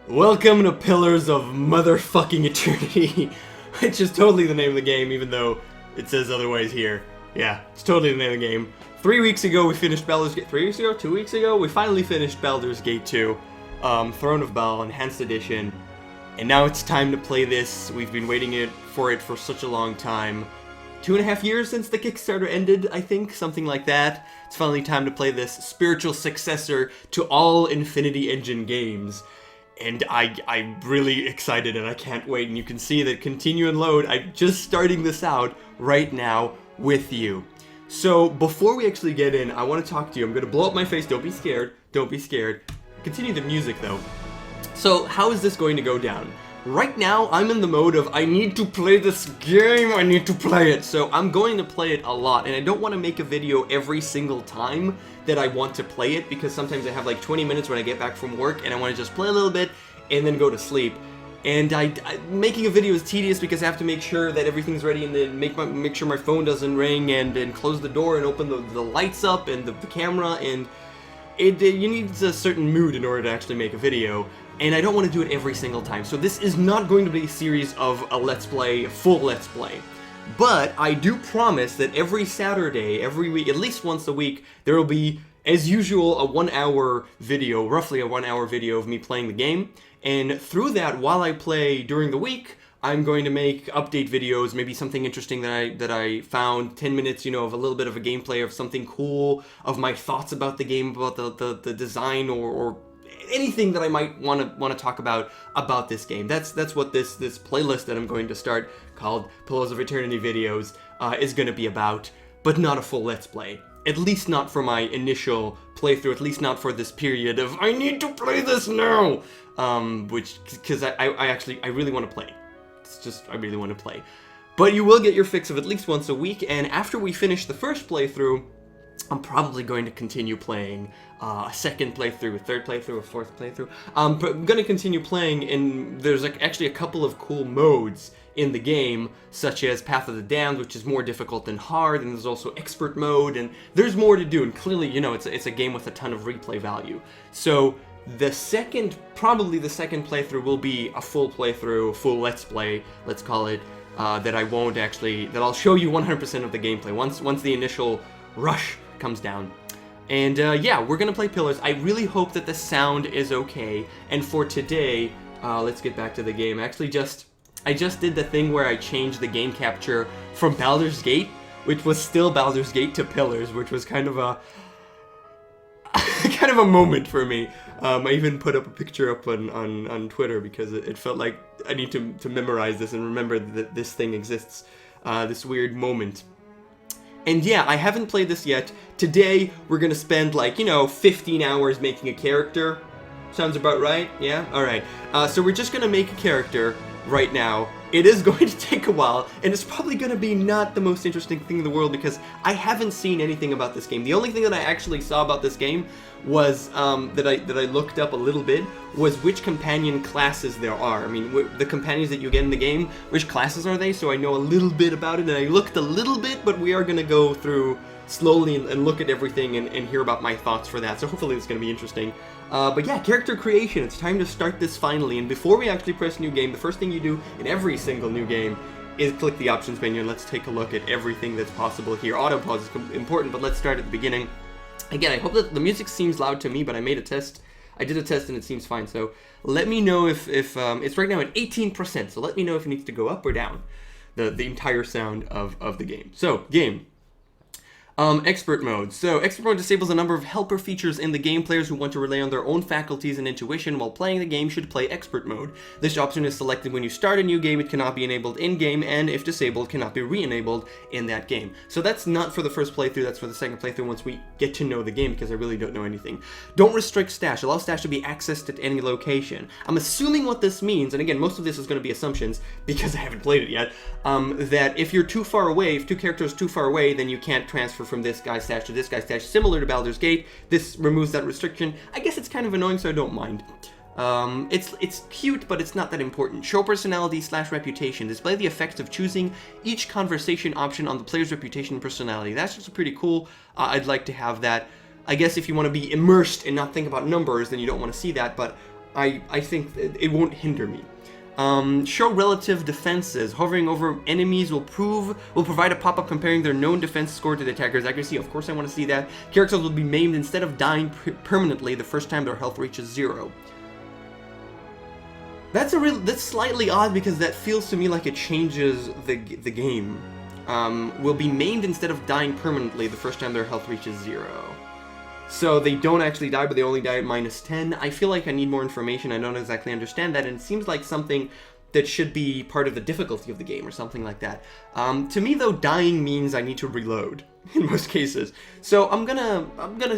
Welcome to Pillars of Motherfucking Eternity, which is totally the name of the game, even though it says otherwise here. Yeah, it's totally the name of the game. 3 weeks ago we finished Baldur's Gate. 3 weeks ago? 2 weeks ago? We finally finished Baldur's Gate 2, Throne of Bel, Enhanced Edition, and now it's time to play this. We've been waiting for it for such a long time. 2.5 years since the Kickstarter ended, I think, something like that. It's finally time to play this spiritual successor to all Infinity Engine games. And I'm really excited and I can't wait. And you can see that continue and load. I'm just starting this out right now with you. So before we actually get in, I want to talk to you. I'm going to blow up my face. Don't be scared. Don't be scared. Continue the music though. So how is this going to go down? Right now, I'm in the mode of, I need to play this game, I need to play it. So I'm going to play it a lot, and I don't want to make a video every single time that I want to play it, because sometimes I have like 20 minutes when I get back from work, and I want to just play a little bit, and then go to sleep. And making a video is tedious because I have to make sure that everything's ready, and then make sure my phone doesn't ring, and close the door, and open the lights up, and the camera, and you need a certain mood in order to actually make a video. And I don't want to do it every single time. So this is not going to be a series of a Let's Play, full Let's Play. But I do promise that every Saturday, every week, at least once a week, there will be, as usual, a 1 hour video, roughly a 1 hour video of me playing the game. And through that, while I play during the week, I'm going to make update videos, maybe something interesting that I found, 10 minutes, of a little bit of a gameplay of something cool, of my thoughts about the game, about the design, or anything that I might want to talk about this game. That's what this playlist that I'm going to start, called Pillars of Eternity videos, is going to be about, but not a full Let's Play. At least not for my initial playthrough, at least not for this period of, I need to play this now! Because I really want to play. It's just, I really want to play. But you will get your fix of at least once a week, and after we finish the first playthrough, I'm probably going to continue playing a second playthrough, a third playthrough, a fourth playthrough. I'm going to continue playing, and there's actually a couple of cool modes in the game, such as Path of the Damned, which is more difficult than hard, and there's also expert mode, and there's more to do, and clearly, it's a game with a ton of replay value. So probably the second playthrough will be a full playthrough, full Let's Play, let's call it, that I'll show you 100% of the gameplay once the initial rush comes down. And yeah, we're gonna play Pillars. I really hope that the sound is okay. And for today, let's get back to the game. I just did the thing where I changed the game capture from Baldur's Gate, which was still Baldur's Gate, to Pillars, which was kind of a moment for me. I even put up a picture up on Twitter because it felt like I need to memorize this and remember that this thing exists, this weird moment. And yeah, I haven't played this yet. Today, we're gonna spend 15 hours making a character. Sounds about right? Yeah? Alright. So we're just gonna make a character right now. It is going to take a while, and it's probably gonna be not the most interesting thing in the world because I haven't seen anything about this game. The only thing that I actually saw about this game was, that I looked up a little bit, was which companion classes there are. I mean, the companions that you get in the game, which classes are they? So I know a little bit about it, and I looked a little bit, but we are gonna go through slowly and look at everything and hear about my thoughts for that. So hopefully it's gonna be interesting. But yeah, character creation, it's time to start this finally, and before we actually press new game, the first thing you do in every single new game is click the options menu, and let's take a look at everything that's possible here. Auto pause is important, but let's start at the beginning. Again, I hope that the music seems loud to me, but I did a test and it seems fine, so let me know if it's right now at 18%, so let me know if it needs to go up or down, the entire sound of the game. So, game. Expert mode. So, expert mode disables a number of helper features in the game. Players who want to rely on their own faculties and intuition while playing the game should play expert mode. This option is selected when you start a new game. It cannot be enabled in-game, and if disabled, cannot be re-enabled in that game. So that's not for the first playthrough, that's for the second playthrough once we get to know the game, because I really don't know anything. Don't restrict stash. Allow stash to be accessed at any location. I'm assuming what this means, and again, most of this is going to be assumptions, because I haven't played it yet, that if you're too far away, if two characters are too far away, then you can't transfer from this guy's stash to this guy's stash, similar to Baldur's Gate. This removes that restriction. I guess it's kind of annoying, so I don't mind. It's cute, but it's not that important. Show personality / reputation. Display the effects of choosing each conversation option on the player's reputation and personality. That's just pretty cool. I'd like to have that. I guess if you want to be immersed and not think about numbers, then you don't want to see that, but I think it won't hinder me. Show relative defenses. Hovering over enemies will provide a pop-up comparing their known defense score to the attacker's accuracy. Of course I want to see that. Characters will be maimed instead of dying permanently the first time their health reaches 0. That's slightly odd because that feels to me like it changes the game. Will be maimed instead of dying permanently the first time their health reaches 0. So they don't actually die, but they only die at -10. I feel like I need more information. I don't exactly understand that, and it seems like something that should be part of the difficulty of the game or something like that. To me, though, dying means I need to reload in most cases. So I'm gonna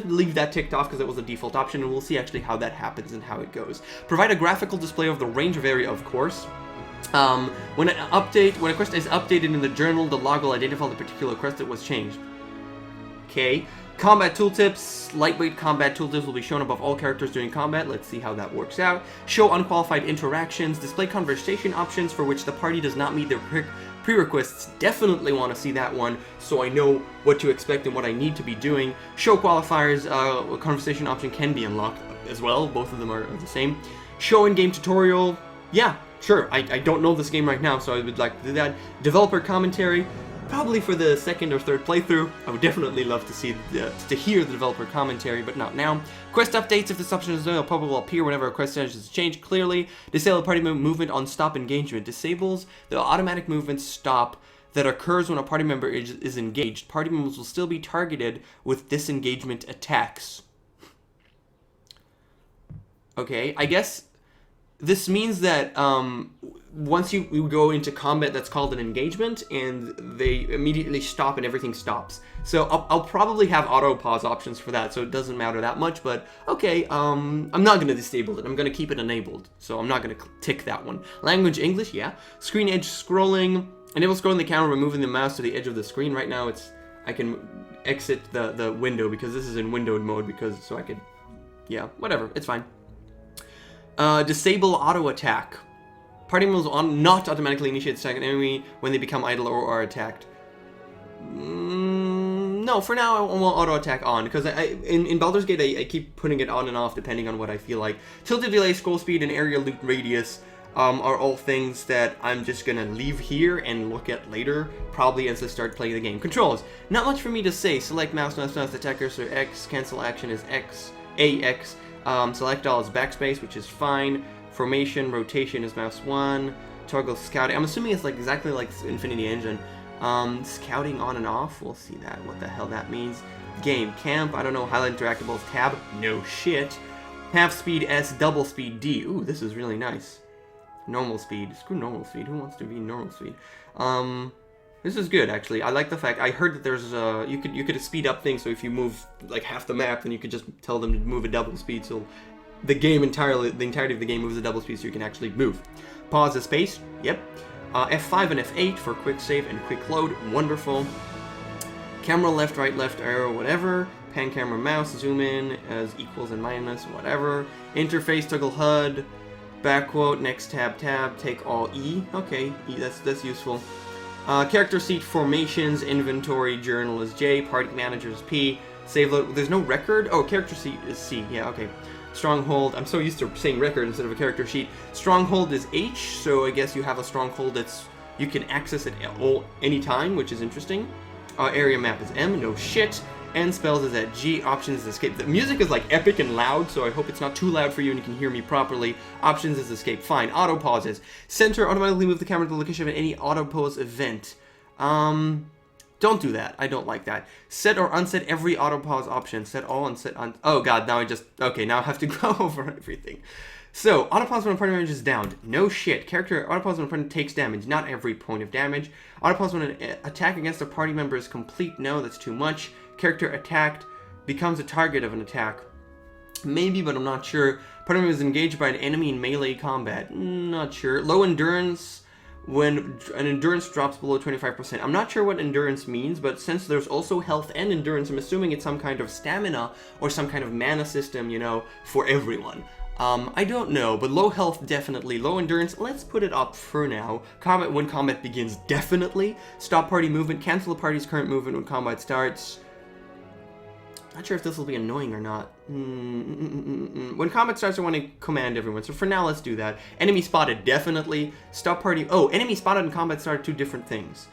leave that ticked off because it was a default option, and we'll see actually how that happens and how it goes. Provide a graphical display of the range of area, of course. When a quest is updated in the journal, the log will identify the particular quest that was changed. Okay. Combat tooltips. Lightweight combat tooltips will be shown above all characters during combat. Let's see how that works out. Show unqualified interactions. Display conversation options for which the party does not meet their prerequisites. Definitely want to see that one so I know what to expect and what I need to be doing. Show qualifiers. A conversation option can be unlocked as well. Both of them are the same. Show in-game tutorial. Yeah, sure. I don't know this game right now, so I would like to do that. Developer commentary. Probably for the second or third playthrough. I would definitely love to see to hear the developer commentary, but not now. Quest updates. If this option is done, a pop-up will appear whenever a quest status is changed clearly. Disable party movement on stop engagement. Disables the automatic movement stop that occurs when a party member is engaged. Party members will still be targeted with disengagement attacks. Okay, I guess this means that once you go into combat, that's called an engagement, and they immediately stop and everything stops. So I'll probably have auto pause options for that, so it doesn't matter that much, but okay, I'm not going to disable it. I'm going to keep it enabled, so I'm not going to tick that one. Language English, yeah. Screen edge scrolling. Enable scrolling the camera, removing the mouse to the edge of the screen. Right now I can exit the window because this is in windowed mode, so I could, yeah, whatever, it's fine. Disable auto attack. Party members will not automatically initiate the second enemy when they become idle or are attacked. No, for now I want auto attack on because in Baldur's Gate I keep putting it on and off depending on what I feel like. Tilted delay, scroll speed, and area loot radius are all things that I'm just gonna leave here and look at later, probably as I start playing the game. Controls. Not much for me to say. Select mouse, attack cursor X. Cancel action is X. AX. Select all is backspace, which is fine. Formation, rotation is mouse 1. Toggle scouting. I'm assuming it's like exactly like Infinity Engine. Scouting on and off. We'll see that. What the hell that means. Game. Camp. I don't know. Highlight interactables. Tab. No shit. Half speed S. Double speed D. Ooh, this is really nice. Normal speed. Screw normal speed. Who wants to be normal speed? This is good, actually. I like the fact. I heard that there's you could speed up things. So if you move like half the map, then you could just tell them to move at double speed. So the entirety of the game moves at double speed, so you can actually move. Pause the space. Yep. F5 and F8 for quick save and quick load. Wonderful. Camera left, right, left, arrow, whatever. Pan camera mouse, zoom in as equals and minus, whatever. Interface, toggle HUD. Back quote, next tab, take all E. Okay, E, that's useful. Character seat formations, inventory, journal is J, party manager is P, save load. There's no record? Oh, character seat is C. Yeah, okay. Stronghold, I'm so used to saying record instead of a character sheet. Stronghold is H, so I guess you have a stronghold you can access it anytime, which is interesting. Area map is M, no shit. And spells is at G, options is escape. The music is like epic and loud, so I hope it's not too loud for you and you can hear me properly. Options is escape, fine. Auto pauses. Center, automatically move the camera to the location of any auto pause event. Don't do that. I don't like that. Set or unset every auto pause option. Set all and set on. Oh god, now I have to go over everything. So, auto pause when a party member is downed. No shit. Character auto pause when a party takes damage. Not every point of damage. Auto pause when an attack against a party member is complete. No, that's too much. Character attacked becomes a target of an attack. Maybe, but I'm not sure. Party member is engaged by an enemy in melee combat. Not sure. Low endurance. When an endurance drops below 25%. I'm not sure what endurance means, but since there's also health and endurance, I'm assuming it's some kind of stamina or some kind of mana system, you know, for everyone. I don't know, but low health definitely. Low endurance, let's put it up for now. Combat when combat begins, definitely. Stop party movement, cancel the party's current movement when combat starts. Not sure if this will be annoying or not. When combat starts, I want to command everyone. So for now, let's do that. Enemy spotted, definitely. Stop party. Oh, enemy spotted and combat start are two different things.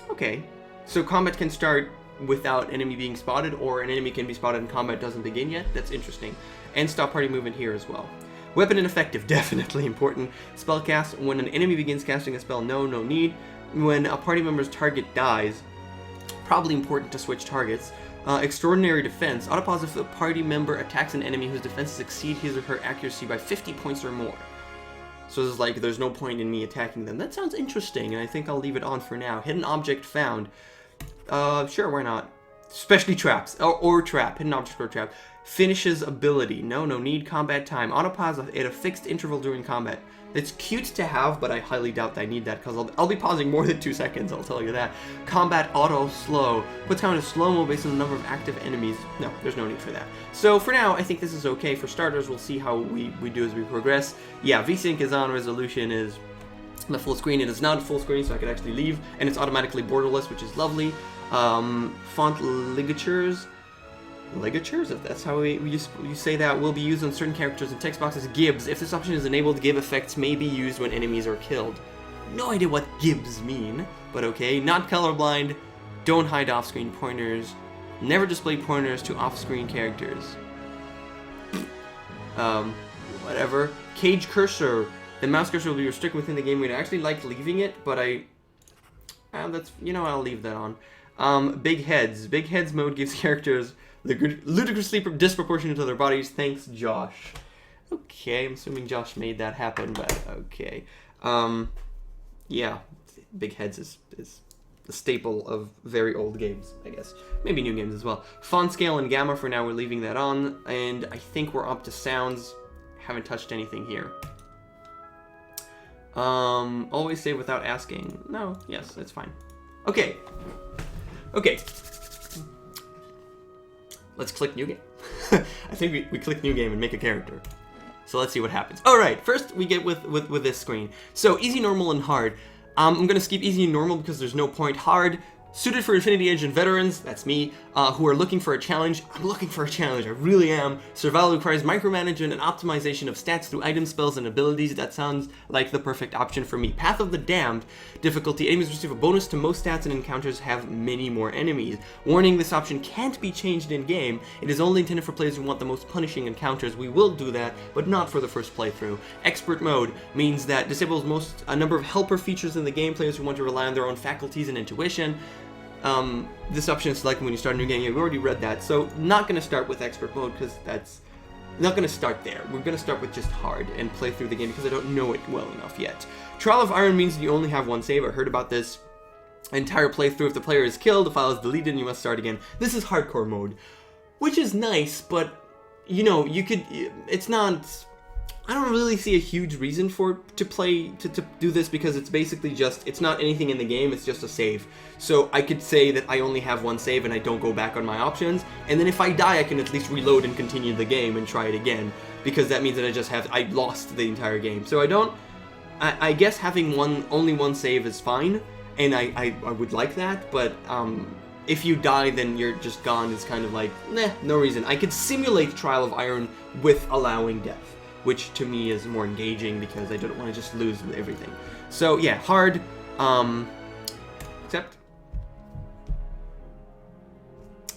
Okay. So combat can start without enemy being spotted, or an enemy can be spotted and combat doesn't begin yet. That's interesting. And stop party movement here as well. Weapon and effective, definitely important. Spell cast, when an enemy begins casting a spell, no need. When a party member's target dies, probably important to switch targets. Extraordinary defense. Autopause if a party member attacks an enemy whose defenses exceed his or her accuracy by 50 points or more. So it's like there's no point in me attacking them. That sounds interesting, and I think I'll leave it on for now. Hidden object found. Sure, why not? Especially traps. Or trap. Hidden object or trap. Finishes ability. No need. Combat time. Autopause at a fixed interval during combat. It's cute to have, but I highly doubt that I need that, because I'll be pausing more than 2 seconds, I'll tell you that. Combat auto slow. Puts down a slow-mo based on the number of active enemies. No, there's no need for that. So for now, I think this is okay. For starters, we'll see how we do as we progress. Yeah, VSync is on, resolution is the full screen. It is not full screen, so I could actually leave, and it's automatically borderless, which is lovely. Font ligatures. Ligatures, if that's how you say that, will be used on certain characters and text boxes. Gibs. If this option is enabled, gib effects may be used when enemies are killed. No idea what gibs mean, but okay. Not colorblind. Don't hide off-screen pointers. Never display pointers to off-screen characters. Whatever. Cage cursor. The mouse cursor will be restricted within the game. We'd actually like leaving it, but that's, I'll leave that on. Big heads. Big heads mode gives characters ludicrously disproportionate to their bodies. Thanks, Josh. Okay, I'm assuming Josh made that happen, but okay. Yeah, big heads is a staple of very old games, I guess. Maybe new games as well. Font scale and gamma for now, we're leaving that on, and I think we're up to sounds. Haven't touched anything here. Always save without asking. No, yes, that's fine. Okay. Let's click new game. I think we click new game and make a character. So let's see what happens. Alright, first we get with this screen. So easy, normal, and hard. I'm gonna skip easy and normal because there's no point. Hard, suited for Infinity Age and veterans, that's me, who are looking for a challenge. I'm looking for a challenge, I really am. Survival requires micromanagement and optimization of stats through items, spells, and abilities. That sounds like the perfect option for me. Path of the Damned, difficulty. Enemies receive a bonus to most stats and encounters have many more enemies. Warning, this option can't be changed in-game. It is only intended for players who want the most punishing encounters. We will do that, but not for the first playthrough. Expert mode means that disables a number of helper features in the game. Players who want to rely on their own faculties and intuition. This option is selected when you start a new game. Yeah, we already read that, so not going to start with expert mode because that's not going to start there. We're going to start with just hard and play through the game because I don't know it well enough yet. Trial of Iron means you only have one save. I heard about this. Entire playthrough, if the player is killed, the file is deleted and you must start again. This is hardcore mode, which is nice, but it's not. I don't really see a huge reason to do this because it's basically it's not anything in the game, it's just a save. So I could say that I only have one save and I don't go back on my options, and then if I die I can at least reload and continue the game and try it again, because that means that I lost the entire game. So I guess having only one save is fine, and I would like that, but if you die then you're just gone. It's kind of like, no reason. I could simulate Trial of Iron with allowing death, which to me is more engaging because I don't want to just lose everything. So yeah, hard, except,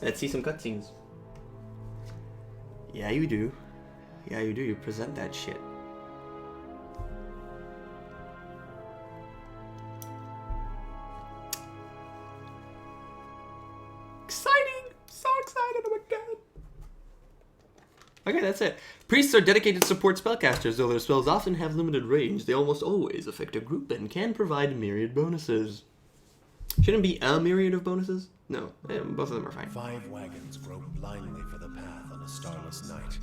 let's see some cutscenes. Yeah, you do. You present that shit. Exciting! So excited, oh my god. Okay, that's it. Priests are dedicated support spellcasters. Though their spells often have limited range, they almost always affect a group and can provide myriad bonuses. Shouldn't be a myriad of bonuses? No, both of them are fine. 5 wagons grope blindly for the path on a starless night,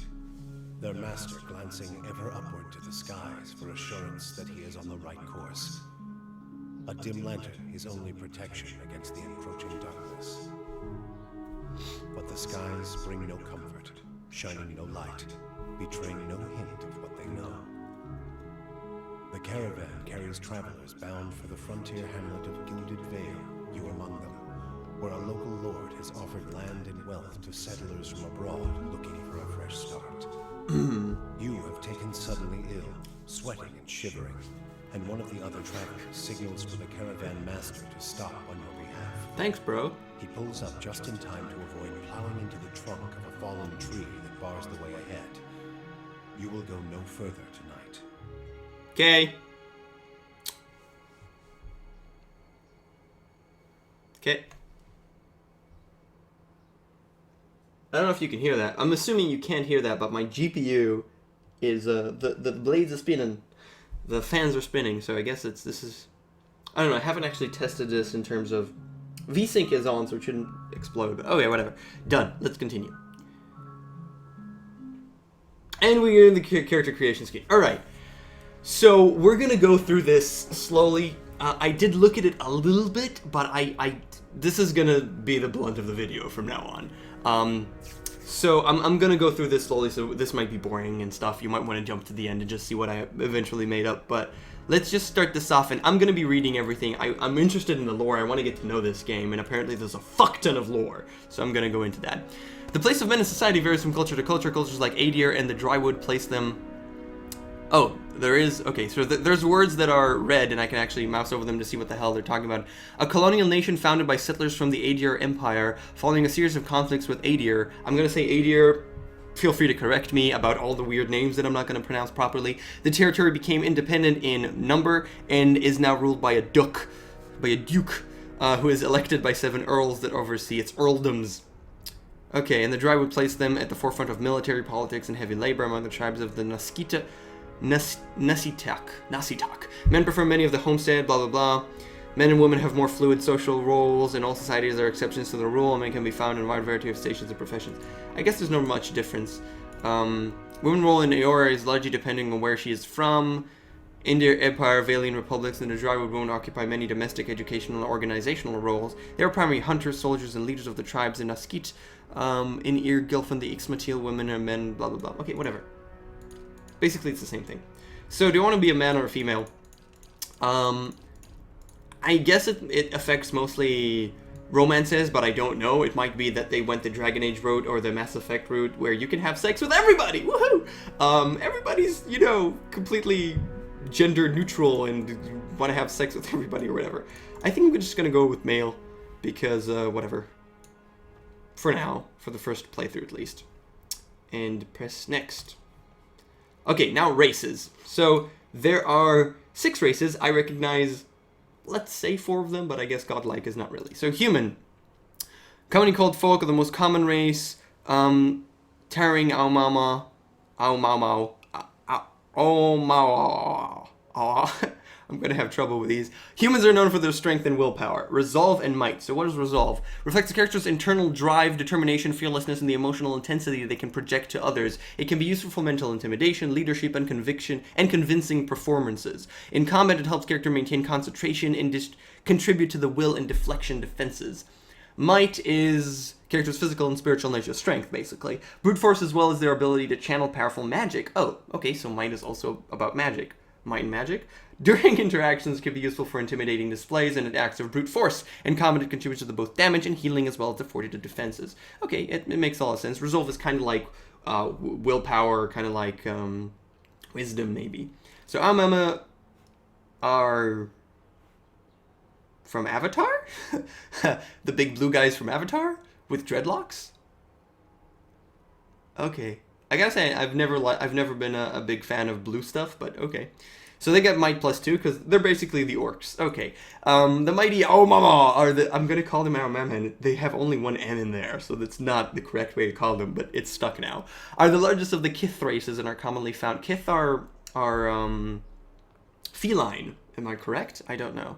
their master glancing ever upward to the skies for assurance that he is on the right course. A dim lantern his only protection against the encroaching darkness. But the skies bring no comfort, shining no light, betraying no hint of what they know. The caravan carries travelers bound for the frontier hamlet of Gilded Vale, you among them. where a local lord has offered land and wealth to settlers from abroad looking for a fresh start. You have taken suddenly ill, sweating and shivering, and one of the other travelers signals for the caravan master to stop on your behalf. Thanks, bro. He pulls up just in time to avoid plowing into the trunk of a fallen tree that bars the way ahead. You will go no further tonight. Okay. Okay. I don't know if you can hear that. I'm assuming you can't hear that, but my GPU is the blades are spinning, the fans are spinning. So I guess this is. I don't know. I haven't actually tested this in terms of VSync is on, so it shouldn't explode. But okay, whatever. Done. Let's continue. And we're in the character creation screen. All right. So we're gonna go through this slowly. I did look at it a little bit, but this is gonna be the blunt of the video from now on. So I'm gonna go through this slowly, so this might be boring and stuff. You might want to jump to the end and just see what I eventually made up, but let's just start this off, and I'm gonna be reading everything. I'm interested in the lore. I want to get to know this game, and apparently there's a fuck ton of lore, so I'm gonna go into that. The place of men in society varies from culture to culture. Cultures like Adir and the Drywood place them... Oh, there is... Okay, so there's words that are red, and I can actually mouse over them to see what the hell they're talking about. A colonial nation founded by settlers from the Adir Empire, following a series of conflicts with Adir. I'm going to say Adir. Feel free to correct me about all the weird names that I'm not going to pronounce properly. The territory became independent in number, and is now ruled by a duke, who is elected by 7 earls that oversee its earldoms. Okay, and the Drywood placed them at the forefront of military politics and heavy labor among the tribes of the Nasitak. Men prefer many of the homestead, blah blah blah. Men and women have more fluid social roles. In all societies, there are exceptions to the rule. Men can be found in a wide variety of stations and professions. I guess there's no much difference. Women role in Eora is largely depending on where she is from. India Empire, Valian republics, and the Drywood women occupy many domestic, educational, and organizational roles. They are primarily hunters, soldiers, and leaders of the tribes in Naskit. In Ir Gilfin, the Ixmatil women are men, blah blah blah. Okay, whatever. Basically, it's the same thing. So, do you want to be a man or a female? I guess it affects mostly romances, but I don't know. It might be that they went the Dragon Age route or the Mass Effect route, where you can have sex with everybody. Woohoo! Everybody's, completely gender neutral and want to have sex with everybody or whatever. I think we're just gonna go with male because whatever. For now, for the first playthrough at least. And press next. Okay, now races. So there are 6 races. I recognize, let's say 4 of them, but I guess godlike is not really. So human. Commonly called folk are the most common race. Taring Aomama. I'm going to have trouble with these. Humans are known for their strength and willpower. Resolve and might. So what is resolve? Reflects the character's internal drive, determination, fearlessness, and the emotional intensity they can project to others. It can be useful for mental intimidation, leadership, and convincing performances. In combat, it helps character maintain concentration and contribute to the will and deflection defenses. Might is character's physical and spiritual nature, strength, basically. Brute force, as well as their ability to channel powerful magic. Oh, okay, so might is also about magic. Might and magic. During interactions, can be useful for intimidating displays and acts of brute force. In combat, it contributes to the both damage and healing, as well as the fortitude defenses. Okay, it makes a lot of sense. Resolve is kind of like willpower, kind of like wisdom, maybe. So Aomama are from Avatar? The big blue guys from Avatar? With dreadlocks? Okay. I gotta say, I've never been a big fan of blue stuff, but okay. So they get might +2 because they're basically the orcs. Okay. The mighty Aomama are I'm gonna call them Aomama. They have only one N in there, so that's not the correct way to call them, but it's stuck now. Are the largest of the Kith races and are commonly found. Kith are feline. Am I correct? I don't know.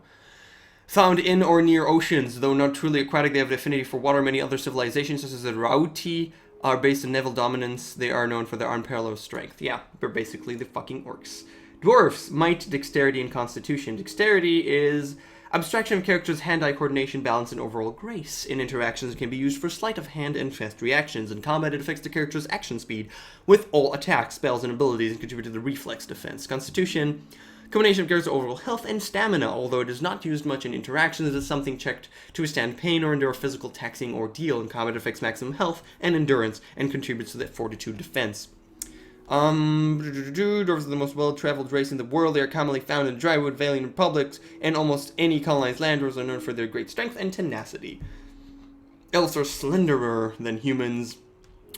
Found in or near oceans, though not truly aquatic, they have an affinity for water. Many other civilizations, such as the Rauti, are based on naval dominance. They are known for their unparalleled strength. Yeah, they're basically the fucking orcs. Dwarfs, might, dexterity, and constitution. Dexterity is abstraction of characters' hand-eye coordination, balance, and overall grace. In interactions, it can be used for sleight of hand and fast reactions. In combat, it affects the character's action speed with all attacks, spells, and abilities, and contributes to the reflex defense. Constitution Combination of character's overall health and stamina, although it is not used much in interactions, it is something checked to withstand pain or endure a physical taxing ordeal. In combat, it affects maximum health and endurance and contributes to the fortitude defense. Dwarves are the most well-traveled race in the world. They are commonly found in drywood, valiant republics, and almost any colonized land. Dwarves are known for their great strength and tenacity. Elves are slenderer than humans.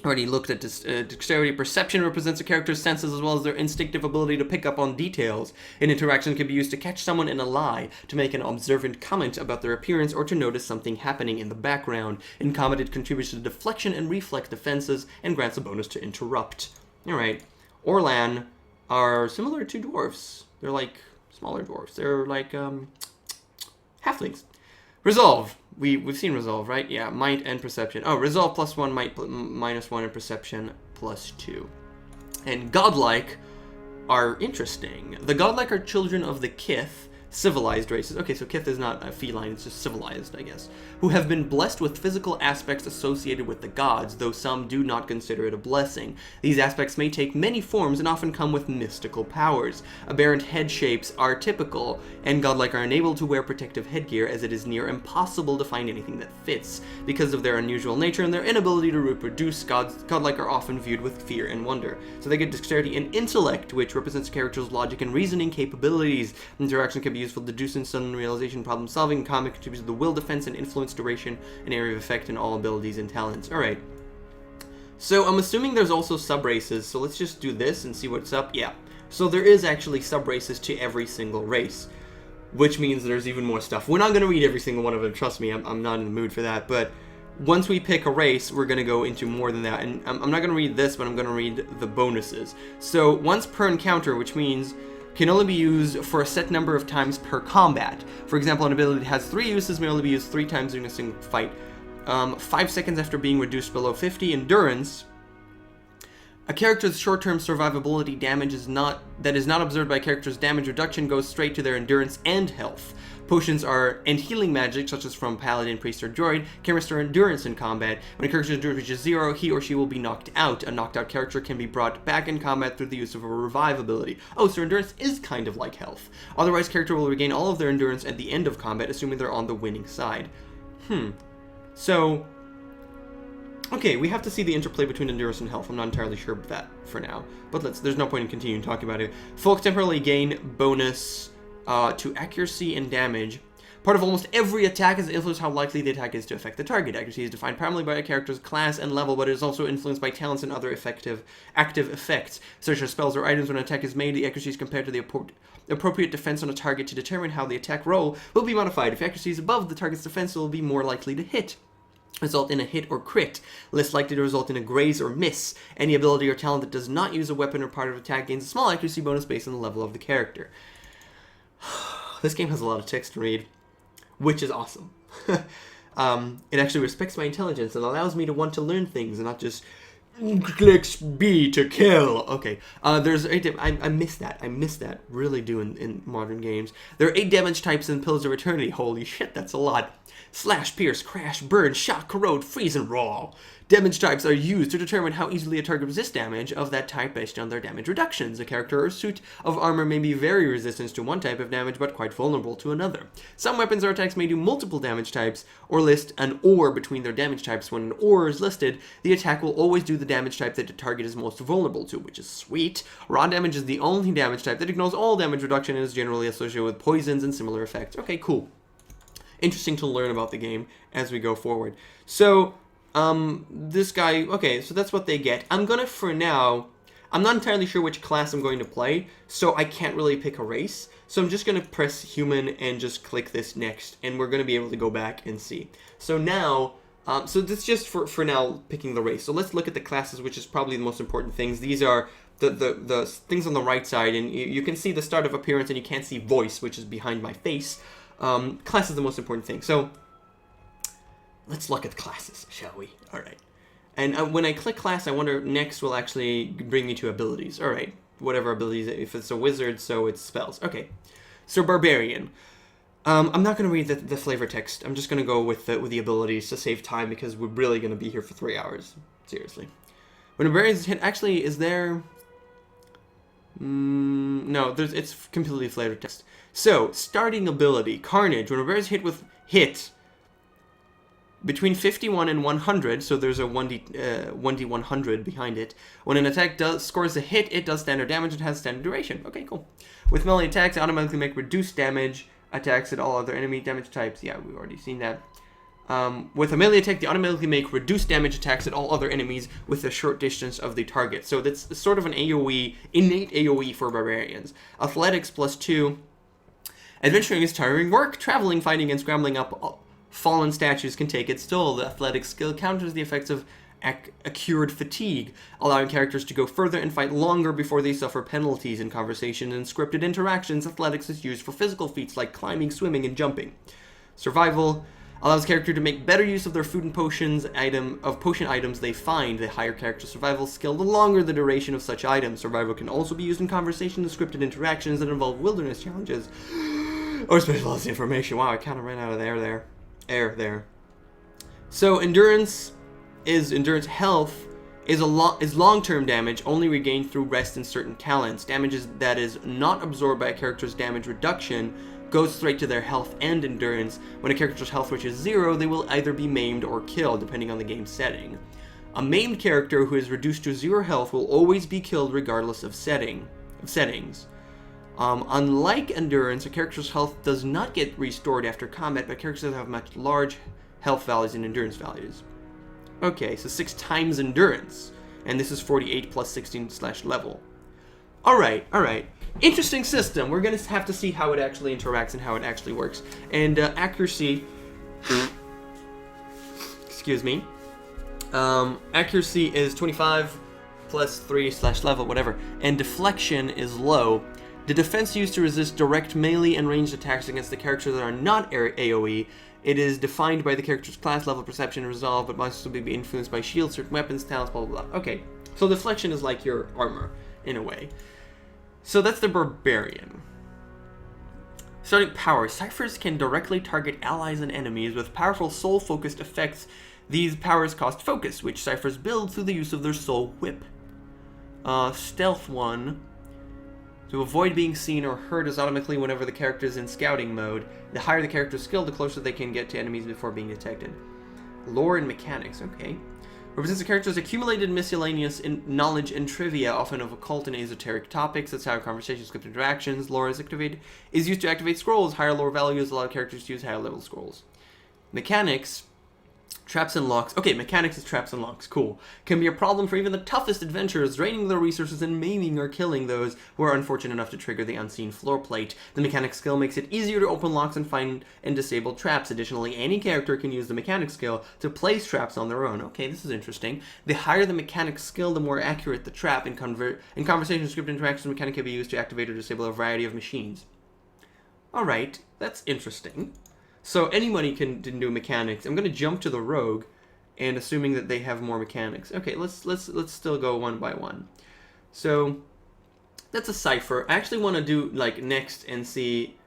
Already looked at dexterity. Perception represents a character's senses as well as their instinctive ability to pick up on details. An interaction can be used to catch someone in a lie, to make an observant comment about their appearance, or to notice something happening in the background. In combat, it contributes to deflection and reflex defenses, and grants a bonus to interrupt. Alright. Orlan are similar to dwarves. They're like smaller dwarves. They're like halflings. Resolve. We've seen resolve, right? Yeah, might and perception. Oh, resolve +1, might -1, and perception +2. And godlike are interesting. The godlike are children of the Kith, civilized races. Okay, so Kith is not a feline, it's just civilized, I guess. Who have been blessed with physical aspects associated with the gods, though some do not consider it a blessing. These aspects may take many forms and often come with mystical powers. Aberrant head shapes are typical, and godlike are unable to wear protective headgear as it is near impossible to find anything that fits. Because of their unusual nature and their inability to reproduce, godlike are often viewed with fear and wonder. So they get dexterity and intellect, which represents a character's logic and reasoning capabilities. Interaction can be useful deducing, sudden realization, problem solving. Combat contributes to the will, defense, and influence, duration, and area of effect in all abilities and talents. Alright. So I'm assuming there's also sub-races, so let's just do this and see what's up. Yeah. So there is actually sub-races to every single race, which means there's even more stuff. We're not going to read every single one of them, trust me, I'm not in the mood for that, but once we pick a race, we're going to go into more than that, and I'm not going to read this, but I'm going to read the bonuses. So once per encounter, which means can only be used for a set number of times per combat. For example, an ability that has 3 uses may only be used 3 times during a single fight. 5 seconds after being reduced below 50. Endurance. A character's short-term survivability damage that is not observed by a character's damage reduction goes straight to their endurance and health. Potions and healing magic, such as from paladin, priest, or druid, can restore endurance in combat. When a character's endurance reaches 0, he or she will be knocked out. A knocked out character can be brought back in combat through the use of a revive ability. Oh, so endurance is kind of like health. Otherwise, character will regain all of their endurance at the end of combat, assuming they're on the winning side. So, okay, we have to see the interplay between endurance and health. I'm not entirely sure about that for now, but there's no point in continuing talking about it. Folk temporarily gain bonus to accuracy and damage. Part of almost every attack is influenced how likely the attack is to affect the target. Accuracy is defined primarily by a character's class and level, but it is also influenced by talents and other active effects, such as spells or items. When an attack is made, the accuracy is compared to the appropriate defense on a target to determine how the attack roll will be modified. If accuracy is above the target's defense, it will be more likely to hit. Result in a hit or crit, less likely to result in a graze or miss. Any ability or talent that does not use a weapon or part of attack gains a small accuracy bonus based on the level of the character. This game has a lot of text to read, which is awesome. It actually respects my intelligence and allows me to want to learn things and not just clicks B to kill. Okay, there's 8 I miss that. I miss that. Really do in modern games. There are 8 damage types in Pillars of Eternity. Holy shit, that's a lot. Slash, pierce, crash, burn, shock, corrode, freeze, and raw. Damage types are used to determine how easily a target resists damage of that type based on their damage reductions. A character or suit of armor may be very resistant to one type of damage, but quite vulnerable to another. Some weapons or attacks may do multiple damage types, or list an or between their damage types. When an or is listed, the attack will always do the damage type that the target is most vulnerable to, which is sweet. Raw damage is the only damage type that ignores all damage reduction and is generally associated with poisons and similar effects. Okay, cool. Interesting to learn about the game as we go forward. So, this guy, okay, so that's what they get. I'm gonna, for now, I'm not entirely sure which class I'm going to play, so I can't really pick a race. So I'm just gonna press human and just click this next, and we're gonna be able to go back and see. So now, so this is just for now picking the race. So let's look at the classes, which is probably the most important things. These are the things on the right side, and you can see the start of appearance, and you can't see voice, which is behind my face. Class is the most important thing. So let's look at the classes, shall we? All right. And when I click class, I wonder next will actually bring me to abilities. All right. Whatever abilities. If it's a wizard, so it's spells. Okay. So barbarian. I'm not going to read the flavor text. I'm just going to go with the abilities to save time because we're really going to be here for 3 hours. Seriously. When a barbarian is hit, actually, is there... No, it's completely flavor text. So, starting ability, Carnage. When a bear is hit between 51 and 100, so there's a 1d100 behind it. When an attack scores a hit, it does standard damage and has standard duration. Okay, cool. With melee attacks, they automatically make reduced damage attacks at all other enemy damage types. Yeah, we've already seen that. With a melee attack, they automatically make reduced damage attacks at all other enemies with a short distance of the target. So that's sort of an AoE, innate AoE for barbarians. Athletics +2. Adventuring is tiring work. Traveling, fighting, and scrambling up fallen statues can take its toll. The athletic skill counters the effects of accrued fatigue, allowing characters to go further and fight longer before they suffer penalties. In conversation and scripted interactions, athletics is used for physical feats like climbing, swimming, and jumping. Survival allows character to make better use of their food and potion items they find. The higher character survival skill, the longer the duration of such items. Survival can also be used in conversation and scripted interactions that involve wilderness challenges or specialized information. Wow, I kind of ran out of air there. So endurance health is long-term damage only regained through rest and certain talents. Damage that is not absorbed by a character's damage reduction goes straight to their health and endurance. When a character's health reaches 0, they will either be maimed or killed, depending on the game setting. A maimed character who is reduced to 0 health will always be killed regardless of settings. Unlike endurance, a character's health does not get restored after combat, but characters that have much large health values and endurance values. Okay, so 6 times endurance, and this is 48 plus 16/level. Alright. Interesting system. We're going to have to see how it actually interacts and how it actually works. And accuracy... excuse me. Accuracy is 25 plus 3/level, whatever. And deflection is low. The defense used to resist direct melee and ranged attacks against the characters that are not AoE. It is defined by the character's class, level, perception, and resolve, but must also be influenced by shields, certain weapons, talents, blah, blah, blah. Okay, so deflection is like your armor, in a way. So that's the barbarian. Starting power. Ciphers can directly target allies and enemies with powerful soul-focused effects. These powers cost focus, which ciphers build through the use of their soul whip. Stealth 1. To avoid being seen or heard is automatically whenever the character is in scouting mode. The higher the character's skill, the closer they can get to enemies before being detected. Lore and mechanics, okay. Represents the character's accumulated miscellaneous knowledge and trivia, often of occult and esoteric topics. That's how conversation script interactions. Lore is used to activate scrolls. Higher lore values allow characters to use higher level scrolls. Mechanics. Traps and locks. Okay, mechanics is traps and locks. Cool. Can be a problem for even the toughest adventurers, draining their resources and maiming or killing those who are unfortunate enough to trigger the unseen floor plate. The mechanic skill makes it easier to open locks and find and disable traps. Additionally, any character can use the mechanic skill to place traps on their own. Okay, this is interesting. The higher the mechanic skill, the more accurate the trap. In conversation script interactions, the mechanic can be used to activate or disable a variety of machines. Alright, that's interesting. So anybody can do mechanics. I'm going to jump to the rogue, and assuming that they have more mechanics. Okay, let's still go one by one. So that's a cipher. I actually want to do like next and see.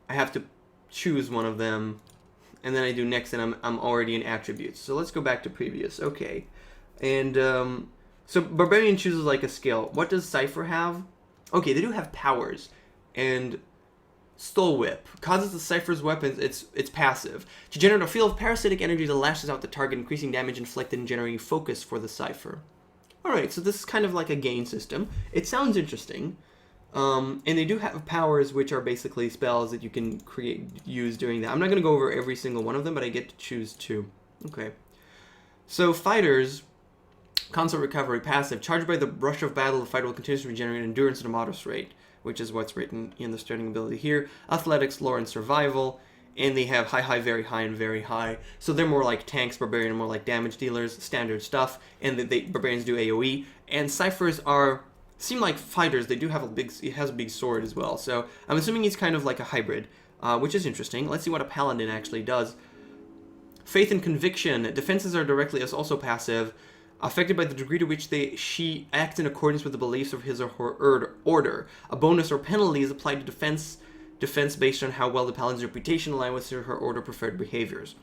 I have to choose one of them, and then I do next, and I'm already in attributes. So let's go back to previous. Okay, and so barbarian chooses like a skill. What does cipher have? Okay, they do have powers, and Stole Whip causes the cipher's weapons, it's passive, to generate a field of parasitic energy that lashes out the target, increasing damage inflicted and generating focus for the cipher. Alright, so this is kind of like a gain system. It sounds interesting. And they do have powers which are basically spells that you can use during that. I'm not going to go over every single one of them, but I get to choose 2. Okay. So fighters, constant recovery, passive. Charged by the rush of battle, the fighter will continuously regenerate endurance at a modest rate, which is what's written in the starting ability here. Athletics, lore, and survival. And they have high, very high, and very high. So they're more like tanks, barbarian, more like damage dealers, standard stuff. And barbarians do AoE. And ciphers seem like fighters. They do have it has a big sword as well. So I'm assuming he's kind of like a hybrid, which is interesting. Let's see what a paladin actually does. Faith and conviction. Defenses are also passive, affected by the degree to which she acts in accordance with the beliefs of his or her order. A bonus or penalty is applied to defense based on how well the paladin's reputation aligns with her order preferred behaviors.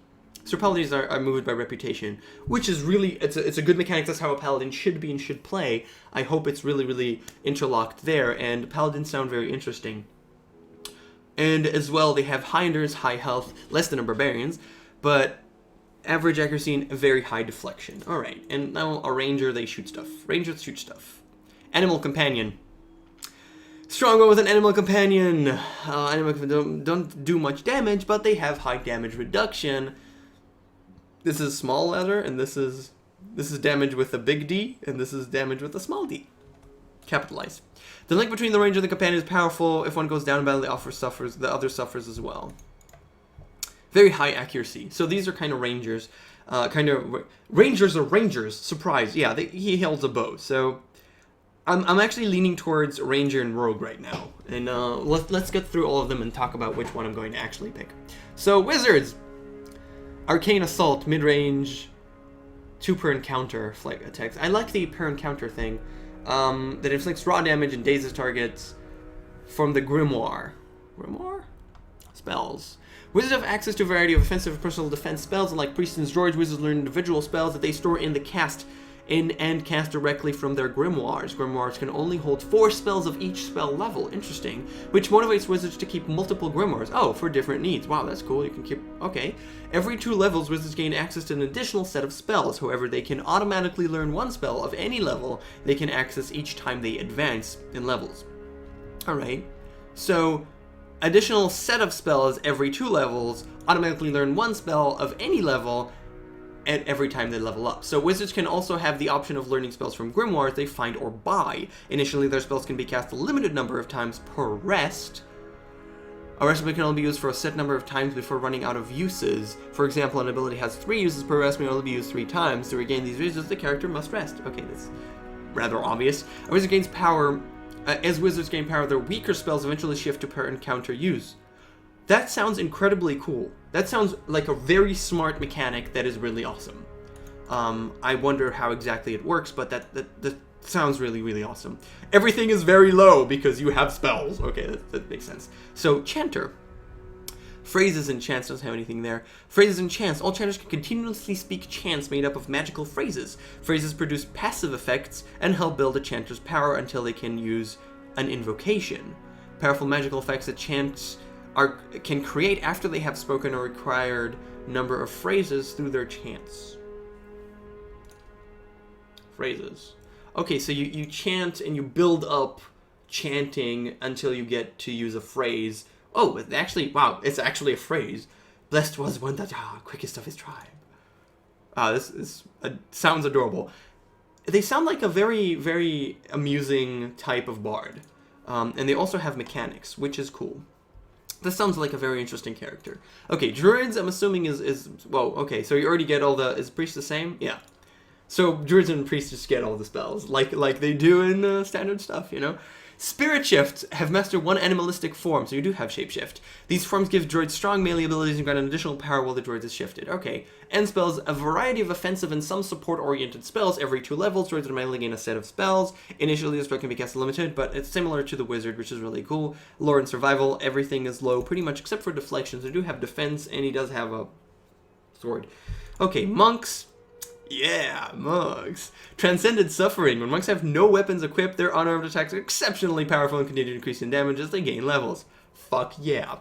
So paladins are moved by reputation, which is really, it's a good mechanic. That's how a paladin should be and should play. I hope it's really, really interlocked there, and paladins sound very interesting. And as well, they have high endurance, high health, less than a barbarians, but average accuracy and very high deflection. Alright, and now a ranger, they shoot stuff. Rangers shoot stuff. Animal companion. Strong one with an animal companion. Animal don't do much damage, but they have high damage reduction. This is small letter, and this is damage with a big D, and this is damage with a small d. Capitalize. The link between the ranger and the companion is powerful. If one goes down in battle, the other suffers as well. Very high accuracy. So these are kind of rangers. Rangers are rangers. Surprise. Yeah, he holds a bow. So I'm actually leaning towards ranger and rogue right now. And let's get through all of them and talk about which one I'm going to actually pick. So wizards. Arcane Assault, mid-range, 2 per encounter flight attacks. I like the per encounter thing. That inflicts raw damage and dazes targets from the Grimoire. Grimoire? Spells. Wizards have access to a variety of offensive and personal defense spells, and like priests and droids, wizards learn individual spells that they store and cast directly from their grimoires. Grimoires can only hold 4 spells of each spell level. Interesting. Which motivates wizards to keep multiple grimoires. Oh, for different needs. Wow, that's cool. You can keep... Okay. Every 2 levels, wizards gain access to an additional set of spells. However, they can automatically learn 1 spell of any level they can access each time they advance in levels. Alright. So, additional set of spells every 2 levels, automatically learn 1 spell of any level at every time they level up. So wizards can also have the option of learning spells from grimoires they find or buy. Initially, their spells can be cast a limited number of times per rest. A rest ability can only be used for a set number of times before running out of uses. For example, an ability has 3 uses per rest, may only be used 3 times. To regain these uses, the character must rest. Okay, that's rather obvious. A wizard gains power. As wizards gain power, their weaker spells eventually shift to per encounter use. That sounds incredibly cool. That sounds like a very smart mechanic that is really awesome. I wonder how exactly it works, but that sounds really, really awesome. Everything is very low because you have spells. Okay, that makes sense. So, chanter. Phrases and chants doesn't have anything there. Phrases and chants. All chanters can continuously speak chants made up of magical phrases. Phrases produce passive effects and help build a chanter's power until they can use an invocation. Powerful magical effects that chants can create after they have spoken a required number of phrases through their chants. Phrases. Okay, so you chant and you build up chanting until you get to use a phrase. Oh, it's actually a phrase. Blessed was one that quickest of his tribe. This sounds adorable. They sound like a very, very amusing type of bard. And they also have mechanics, which is cool. This sounds like a very interesting character. Okay, druids, I'm assuming well, okay, so you already get all the... Is priest the same? Yeah. So druids and priests just get all the spells, like they do in standard stuff, you know? Spirit Shift have mastered 1 animalistic form, so you do have Shapeshift. These forms give droids strong melee abilities and grant an additional power while the droid is shifted. Okay. End spells, a variety of offensive and some support-oriented spells. Every 2 levels, droids automatically gain a set of spells. Initially, the spell can be cast limited, but it's similar to the wizard, which is really cool. Lore and survival, everything is low, pretty much except for deflections. They do have defense, and he does have a sword. Okay, monks. Yeah, monks. Transcended suffering. When monks have no weapons equipped, their unarmed attacks are exceptionally powerful and continue to increase in damage as they gain levels. Fuck yeah.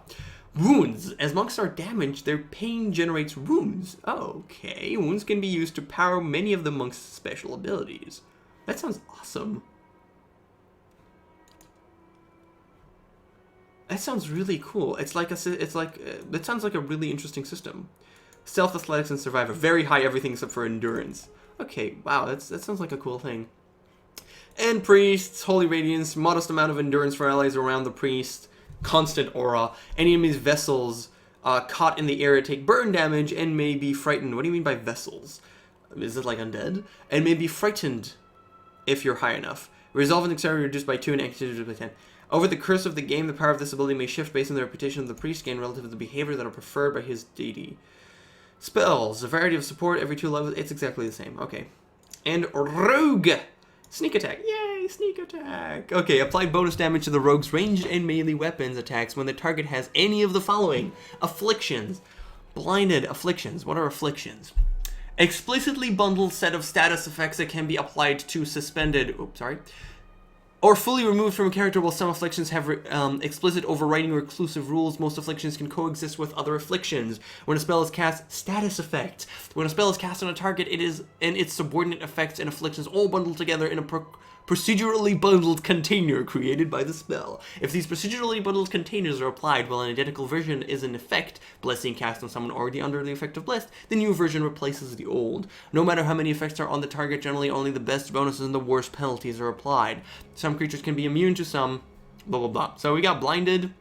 Wounds. As monks are damaged, their pain generates wounds. Okay, wounds can be used to power many of the monks' special abilities. That sounds awesome. That sounds really cool. It sounds like a really interesting system. Stealth, athletics, and survivor. Very high everything except for endurance. Okay, wow, that sounds like a cool thing. And priests, holy radiance, modest amount of endurance for allies around the priest, constant aura. Any enemy's vessels caught in the air take burn damage and may be frightened. What do you mean by vessels? Is it like undead? And may be frightened if you're high enough. Resolve and dexterity reduced by 2 and activity reduced by 10. Over the course of the game, the power of this ability may shift based on the reputation of the priest gained relative to the behavior that are preferred by his deity. Spells, a variety of support every 2 levels. It's exactly the same. Okay. And rogue. Sneak attack. Yay, sneak attack. Okay, apply bonus damage to the rogue's ranged and melee weapons attacks when the target has any of the following. Afflictions. Blinded afflictions. What are afflictions? Explicitly bundled set of status effects that can be applied to suspended. Oops, sorry. Or fully removed from a character, while some afflictions have explicit overriding or exclusive rules. Most afflictions can coexist with other afflictions. When a spell is cast, status effect. When a spell is cast on a target, it is and its subordinate effects and afflictions all bundled together in a procedurally bundled container created by the spell. If these procedurally bundled containers are applied while an identical version is in effect, blessing cast on someone already under the effect of blessed, the new version replaces the old. No matter how many effects are on the target, generally only the best bonuses and the worst penalties are applied. Some creatures can be immune to some, blah blah blah. So we got blinded.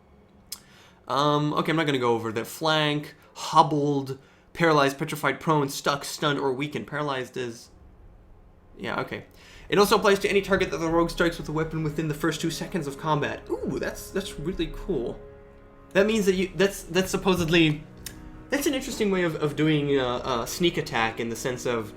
Okay, I'm not gonna go over that. Flank, hobbled, paralyzed, petrified, prone, stuck, stunned, or weakened. Paralyzed is... yeah, okay. It also applies to any target that the rogue strikes with a weapon within the first 2 seconds of combat. Ooh, that's really cool. That means that that's supposedly... that's an interesting way of doing a sneak attack, in the sense of...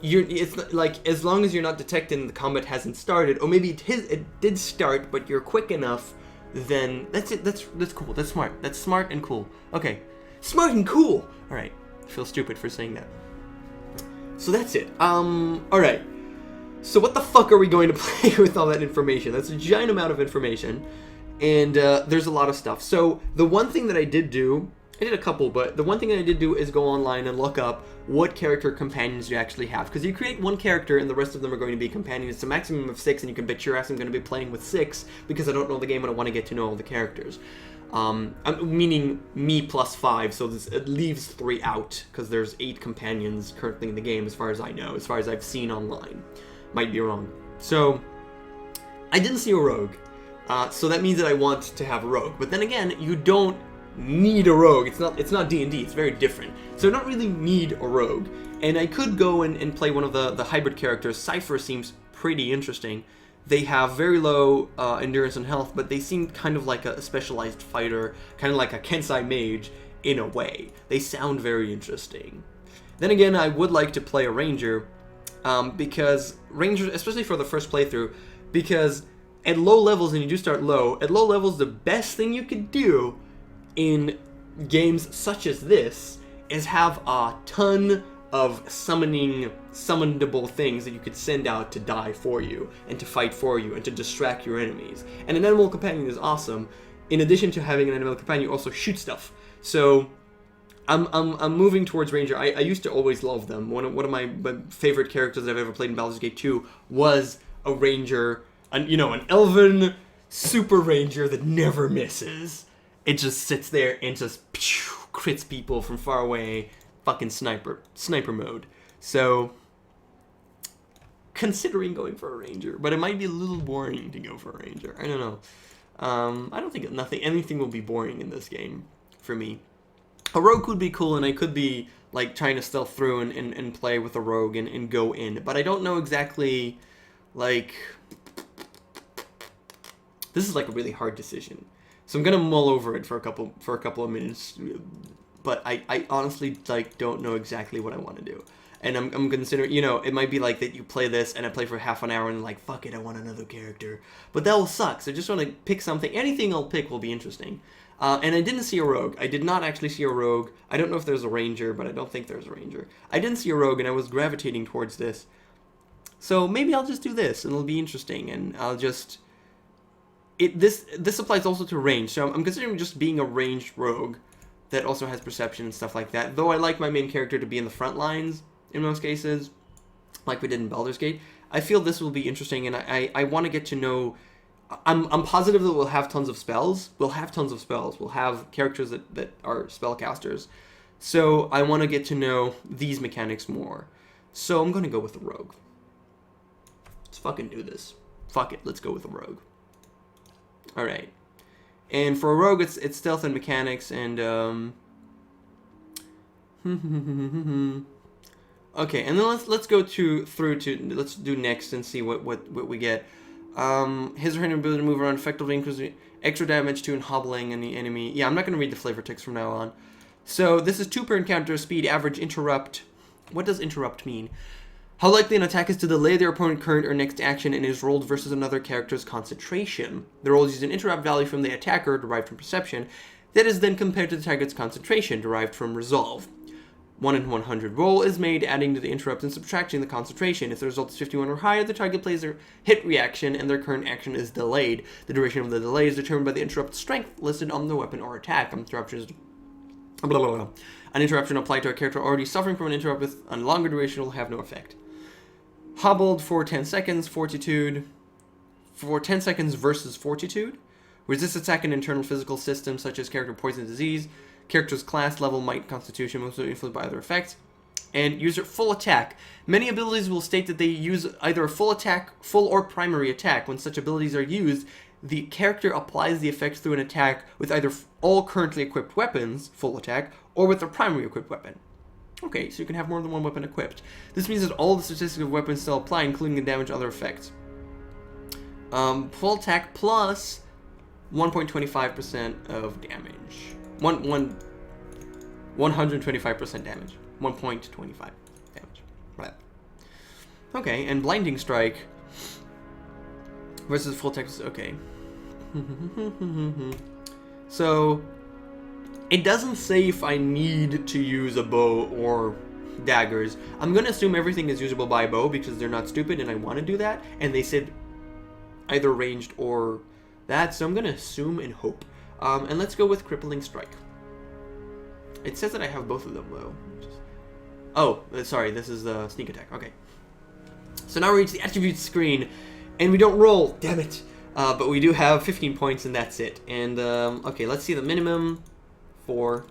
it's like, as long as you're not detected and the combat hasn't started, or maybe it did start, but you're quick enough, then that's it. That's cool. That's smart. That's smart and cool. Okay. Smart and cool! Alright. I feel stupid for saying that. So that's it. Alright. So what the fuck are we going to play with all that information? That's a giant amount of information, and there's a lot of stuff. So the one thing that I did do, I did a couple, but the one thing that I did do is go online and look up what character companions you actually have. Because you create one character and the rest of them are going to be companions. It's a maximum of 6, and you can bet your ass I'm going to be playing with 6, because I don't know the game and I want to get to know all the characters. Meaning me plus 5, so it leaves 3 out, because there's 8 companions currently in the game, as far as I know, as far as I've seen online. Might be wrong. So, I didn't see a rogue. So that means that I want to have a rogue. But then again, you don't need a rogue. It's not D&D. It's very different. So I don't really need a rogue. And I could go and play one of the hybrid characters. Cypher seems pretty interesting. They have very low endurance and health, but they seem kind of like a specialized fighter, kind of like a Kensai mage in a way. They sound very interesting. Then again, I would like to play a ranger, because rangers, especially for the first playthrough, because at low levels, and you do start low, at low levels the best thing you could do in games such as this is have a ton of summonable things that you could send out to die for you, and to fight for you, and to distract your enemies. And an animal companion is awesome. In addition to having an animal companion, you also shoot stuff. So I'm moving towards Ranger. I used to always love them. One of my favorite characters that I've ever played in Baldur's Gate 2 was a Ranger, an elven super Ranger that never misses. It just sits there and just crits people from far away. Fucking sniper mode. So, considering going for a Ranger, but it might be a little boring to go for a Ranger. I don't know. I don't think anything will be boring in this game for me. A rogue could be cool, and I could be like trying to stealth through and play with a rogue and go in, but I don't know exactly, like, this is like a really hard decision. So I'm gonna mull over it for a couple of minutes, but I honestly don't know exactly what I want to do. And I'm considering, it might be like that you play this and I play for half an hour and like, fuck it, I want another character. But that will suck, so I just want to pick something. Anything I'll pick will be interesting. And I didn't see a rogue. I did not actually see a rogue. I don't know if there's a ranger, but I don't think there's a ranger. I didn't see a rogue, and I was gravitating towards this. So maybe I'll just do this, and it'll be interesting, and I'll just... This applies also to range, so I'm considering just being a ranged rogue that also has perception and stuff like that. Though I like my main character to be in the front lines in most cases, like we did in Baldur's Gate. I feel this will be interesting, and I want to get to know... I'm positive that we'll have tons of spells. We'll have tons of spells. We'll have characters that are spellcasters. So I want to get to know these mechanics more. So I'm going to go with a rogue. Let's fucking do this. Fuck it, let's go with a rogue. Alright. And for a rogue, it's stealth and mechanics, and okay, and then let's go let's do next and see what we get. His or her ability to move around effectively increases extra damage to and hobbling any enemy. Yeah, I'm not going to read the flavor text from now on. So this is 2 per encounter, speed, average, interrupt. What does interrupt mean? How likely an attack is to delay their opponent's current or next action and is rolled versus another character's concentration. The roll uses an interrupt value from the attacker, derived from perception. that is then compared to the target's concentration, derived from resolve. 1 in 100 roll is made, adding to the interrupt and subtracting the concentration. If the result is 51 or higher, the target plays their hit reaction and their current action is delayed. The duration of the delay is determined by the interrupt strength listed on the weapon or attack. An interruption applied to a character already suffering from an interrupt with a longer duration will have no effect. Hobbled for 10 seconds, fortitude. For 10 seconds versus fortitude. Resist attack in internal physical systems such as character poison disease. Character's class, level, might, constitution, mostly influenced by other effects. And user full attack. Many abilities will state that they use either a full attack, full or primary attack. When such abilities are used, the character applies the effect through an attack with either all currently equipped weapons, full attack, or with a primary equipped weapon. Okay, so you can have more than one weapon equipped. This means that all the statistics of weapons still apply, including the damage and other effects. Full attack plus 1.25% of damage. 125% damage. 1.25 damage. Right. Okay, and blinding strike versus full text. Okay. So it doesn't say if I need to use a bow or daggers. I'm gonna assume everything is usable by bow because they're not stupid and I want to do that. And they said either ranged or that, so I'm gonna assume and hope. And let's go with crippling strike. It says that I have both of them though. Oh, sorry, this is the sneak attack. Okay. So now we reach the attributes screen, and we don't roll. Damn it! But we do have 15 points, and that's it. And okay, let's see the minimum. 4.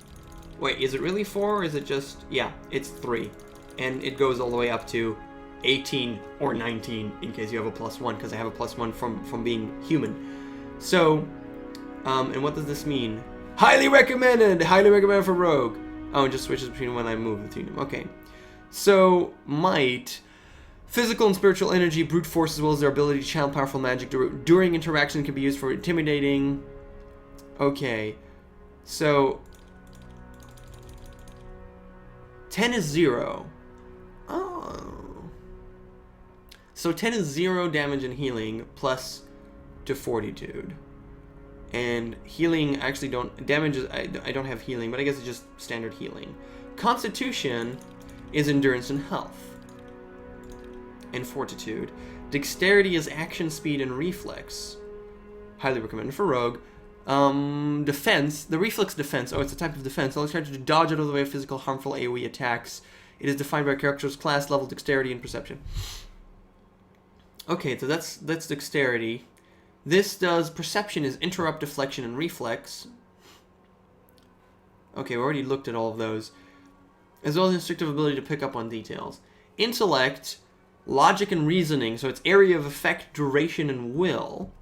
Wait, is it really 4, or is it just? Yeah, it's 3, and it goes all the way up to 18 or 19 in case you have a +1, because I have a +1 from being human. So, and what does this mean? Highly recommended! Highly recommended for rogue. Oh, it just switches between when I move between them. Okay. So, might. Physical and spiritual energy, brute force, as well as their ability to channel powerful magic during interaction can be used for intimidating. Okay. So, 10 is 0. Oh. So 10 is 0 damage and healing, plus to fortitude. And healing, actually don't, damage is, I don't have healing, but I guess it's just standard healing. Constitution is endurance and health. And fortitude. Dexterity is action, speed, and reflex. Highly recommended for rogue. Defense, the reflex defense, oh, it's a type of defense. Allows character to dodge out of the way of physical, harmful AoE attacks. It is defined by a character's class, level, dexterity, and perception. Okay, so that's dexterity. This does, perception is interrupt, deflection, and reflex. Okay, we already looked at all of those. As well as instinctive ability to pick up on details. Intellect, logic and reasoning, so it's area of effect, duration, and will.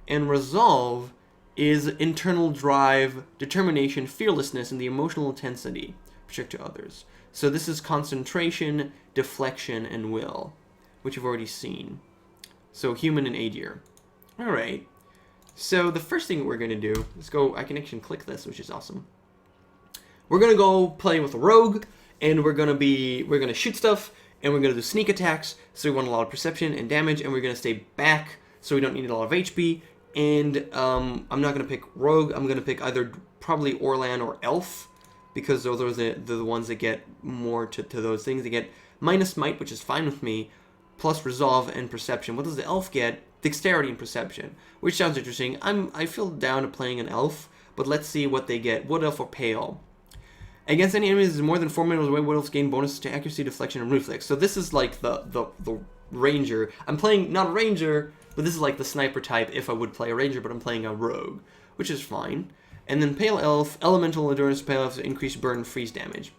And resolve is internal drive, determination, fearlessness, and the emotional intensity project to others. So this is concentration, deflection, and will, which you've already seen. So human and Adir. Alright. So the first thing we're going to do, let's go, I can actually click this, which is awesome. We're going to go play with a rogue, and we're going to shoot stuff, and we're going to do sneak attacks, so we want a lot of perception and damage, and we're going to stay back, so we don't need a lot of HP. And I'm not going to pick rogue. I'm going to pick either probably Orlan or elf, because those are the ones that get more to those things. They get minus might, which is fine with me, plus resolve and perception. What does the elf get? Dexterity and perception, which sounds interesting. I feel down to playing an elf, but let's see what they get. Wood elf or pale. Against any enemies more than 4 minutes away, Wood elves gain bonuses to accuracy, deflection, and reflex. So this is like the ranger. I'm playing not a ranger, but this is like the sniper type if I would play a ranger, but I'm playing a rogue, which is fine. And then pale elf, elemental endurance, pale elf, increased burn, freeze damage.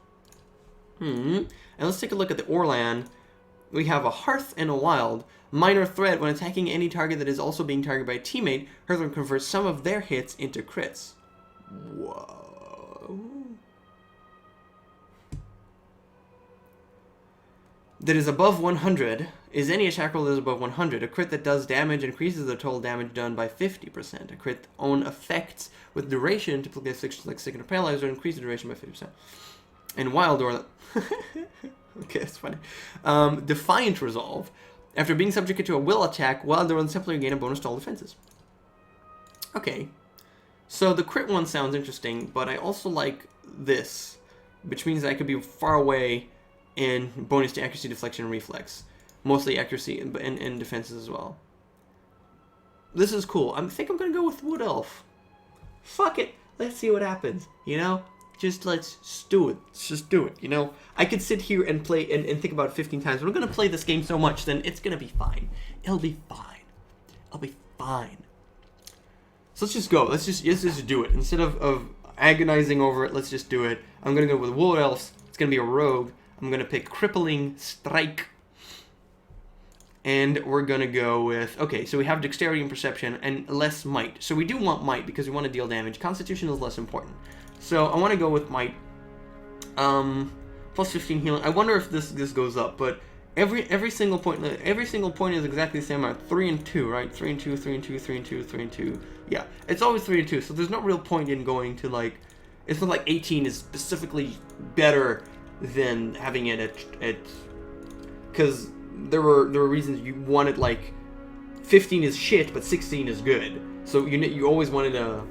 And let's take a look at the Orlan. We have a hearth and a wild. Minor threat, when attacking any target that is also being targeted by a teammate, Hearth will convert some of their hits into crits. Whoa. That is above 100 is any attack roll that is above 100. A crit that does damage increases the total damage done by 50%. A crit own effects with duration, typically afflictions like sicken or paralyzed, or increase the duration by 50%. And wild or okay, that's funny. Defiant resolve. After being subjected to a will attack, wild or simply gain a bonus to all defenses. Okay. So the crit one sounds interesting, but I also like this, which means I could be far away in bonus to accuracy, deflection, and reflex. Mostly accuracy and defenses as well. This is cool. I think I'm going to go with Wood Elf. Fuck it. Let's see what happens, you know? Let's just do it. Let's just do it, you know? I could sit here and play and think about it 15 times, but I'm going to play this game so much, then it's going to be fine. It'll be fine. I'll be fine. So let's just go. Let's just do it. Instead of agonizing over it, let's just do it. I'm going to go with Wood Elves. It's going to be a rogue. I'm going to pick Crippling Strike. And we're going to go with... Okay, so we have Dexterity and Perception and less Might. So we do want Might because we want to deal damage. Constitution is less important. So I want to go with Might. Plus 15 healing. I wonder if this goes up, but every single point is exactly the same amount. 3 and 2, right? 3 and 2, 3 and 2, 3 and 2, 3 and 2. Yeah, it's always 3 and 2. So there's no real point in going to like... It's not like 18 is specifically better than having it at because there were reasons you wanted like 15 is shit, but 16 is good. So you always wanted a...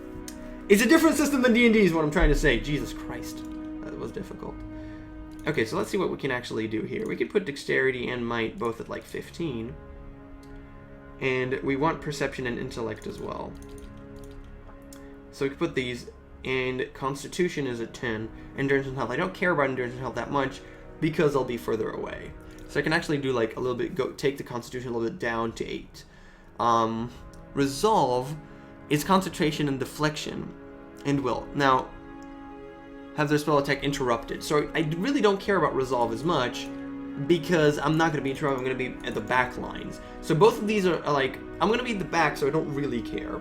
It's a different system than D&D is what I'm trying to say. Jesus Christ. That was difficult. Okay, so let's see what we can actually do here. We could put Dexterity and Might both at like 15. And we want Perception and Intellect as well. So we can put these, and Constitution is at 10. Endurance and Health. I don't care about Endurance and Health that much because I'll be further away. So I can actually do like a little bit, take the Constitution a little bit down to 8. Resolve is Concentration and Deflection and Will. Now, have their spell attack interrupted. So I really don't care about Resolve as much because I'm not going to be interrupted. I'm going to be at the back lines. So both of these are like, I'm going to be at the back, so I don't really care.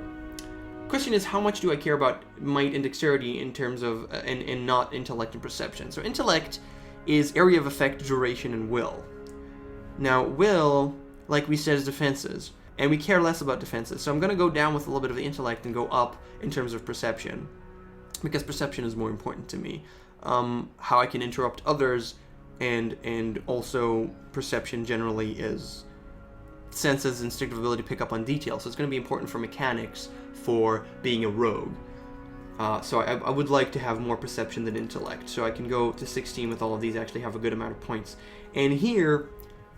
Question is, how much do I care about Might and Dexterity in terms of, and not Intellect and Perception? So Intellect is Area of Effect, Duration, and Will. Now, Will, like we said, is defenses. And we care less about defenses. So I'm going to go down with a little bit of the Intellect and go up in terms of Perception. Because Perception is more important to me. How I can interrupt others, and also Perception generally is senses instinctive ability to pick up on details. So it's going to be important for mechanics for being a rogue. So I would like to have more Perception than Intellect. So I can go to 16 with all of these, actually have a good amount of points. And here,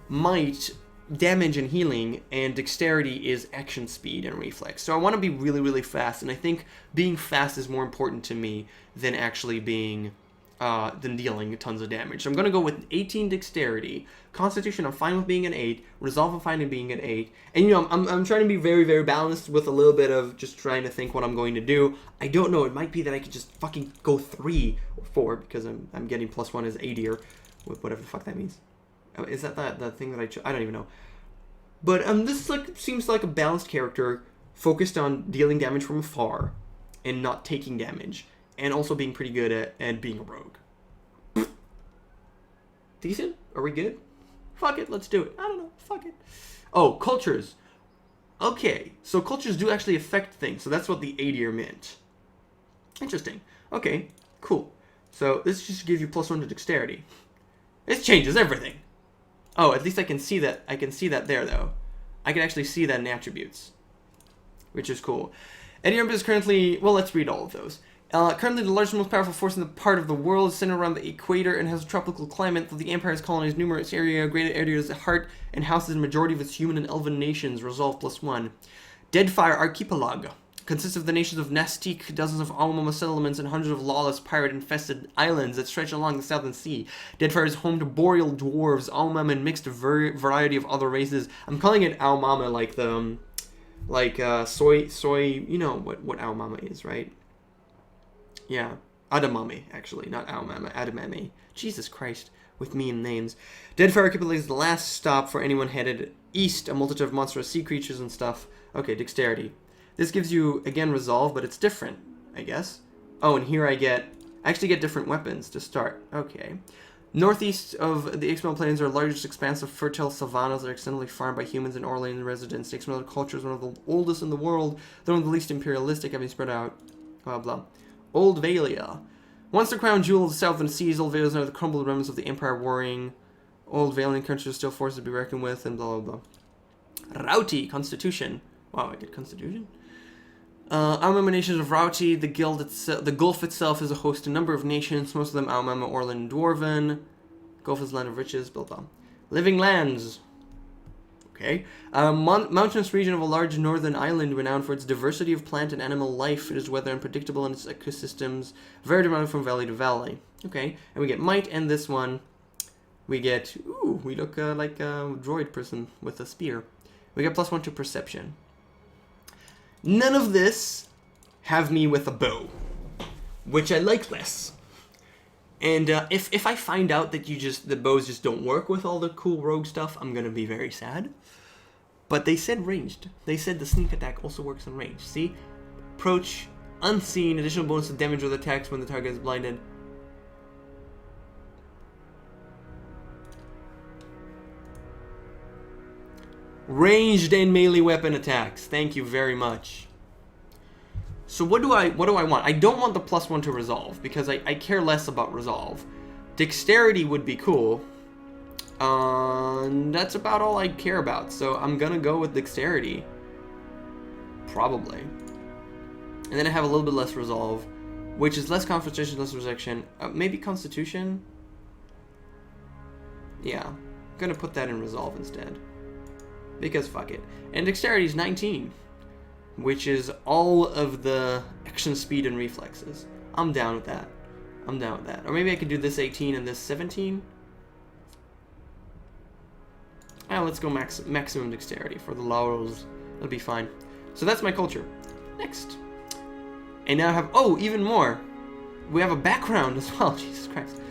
Might, damage and healing, and Dexterity is action speed and reflex. So I want to be really, really fast, and I think being fast is more important to me than actually being, than dealing tons of damage. So I'm going to go with 18 Dexterity. Constitution, I'm fine with being an 8. Resolve, I'm fine with being an 8. And, you know, I'm trying to be very, very balanced with a little bit of just trying to think what I'm going to do. I don't know, it might be that I could just fucking go 3 or 4, because I'm getting +1 as 8-ier, with whatever the fuck that means. Is that the thing that I don't even know. But this seems like a balanced character focused on dealing damage from afar and not taking damage, and also being pretty good at being a rogue. Decent? Are we good? Fuck it, let's do it. I don't know. Fuck it. Oh, cultures. Okay, so cultures do actually affect things, so that's what the 8-ier meant. Interesting. Okay, cool. So this just gives you +1 to Dexterity. This changes everything. Oh, at least I can see that. I can see that there, though. I can actually see that in attributes, which is cool. Edium is currently... Well, let's read all of those. Currently, the largest, most powerful force in the part of the world is centered around the equator and has a tropical climate. Though the Empire has colonized numerous great areas at heart and houses the majority of its human and elven nations. Resolve +1. Deadfire Archipelago consists of the nations of Nastique, dozens of Almama settlements, and hundreds of lawless pirate-infested islands that stretch along the southern sea. Deadfire is home to boreal dwarves, Almama, and mixed variety of other races. I'm calling it Almama like the, soy, you know what Almama is, right? Yeah. Adamame, actually, not Almama, Adamame. Jesus Christ, with me and names. Deadfire Archipelago is the last stop for anyone headed east, a multitude of monstrous sea creatures and stuff. Okay, Dexterity. This gives you, again, Resolve, but it's different, I guess. Oh, and here I actually get different weapons to start. Okay. Northeast of the Ixmal Plains are largest expanse of fertile savannas that are extensively farmed by humans and Orlean residents. The Ixmal culture is one of the oldest in the world, though one of the least imperialistic, having spread out, blah, blah. Old Valia. Once the crown jewel of the southern seas, Old Valia is now the crumbled remnants of the Empire warring. Old Valian country is still forced to be reckoned with, and blah, blah, blah. Rauti, Constitution. Wow, I get Constitution? Aomama nations of Rauti, the Gulf itself is a host to a number of nations, most of them Aomama, Orlan, Dwarven. Gulf is land of riches, built on. Living lands. Okay. Mountainous region of a large northern island renowned for its diversity of plant and animal life. It is weather unpredictable in its ecosystems, very demanding from valley to valley. Okay. And we get might, and this one, we get, ooh, we look like a droid person with a spear. We get +1 to perception. None of this have me with a bow, which I like less. And if I find out that the bows just don't work with all the cool rogue stuff, I'm gonna be very sad. But they said ranged. They said the sneak attack also works on range. See? Approach, unseen, additional bonus to damage with attacks when the target is blinded. Ranged and melee weapon attacks. Thank you very much. So what do I want? I don't want the +1 to resolve because I care less about resolve. Dexterity would be cool. That's about all I care about. So I'm gonna go with dexterity. Probably. And then I have a little bit less resolve, which is less concentration, less rejection. Maybe constitution? Yeah. I'm gonna put that in resolve instead. Because fuck it. And dexterity is 19. Which is all of the action speed and reflexes. I'm down with that. I'm down with that. Or maybe I could do this 18 and this 17. Ah, let's go maximum dexterity for the laurels. That'll be fine. So that's my culture. Next. And now I have, oh, even more. We have a background as well. Jesus Christ.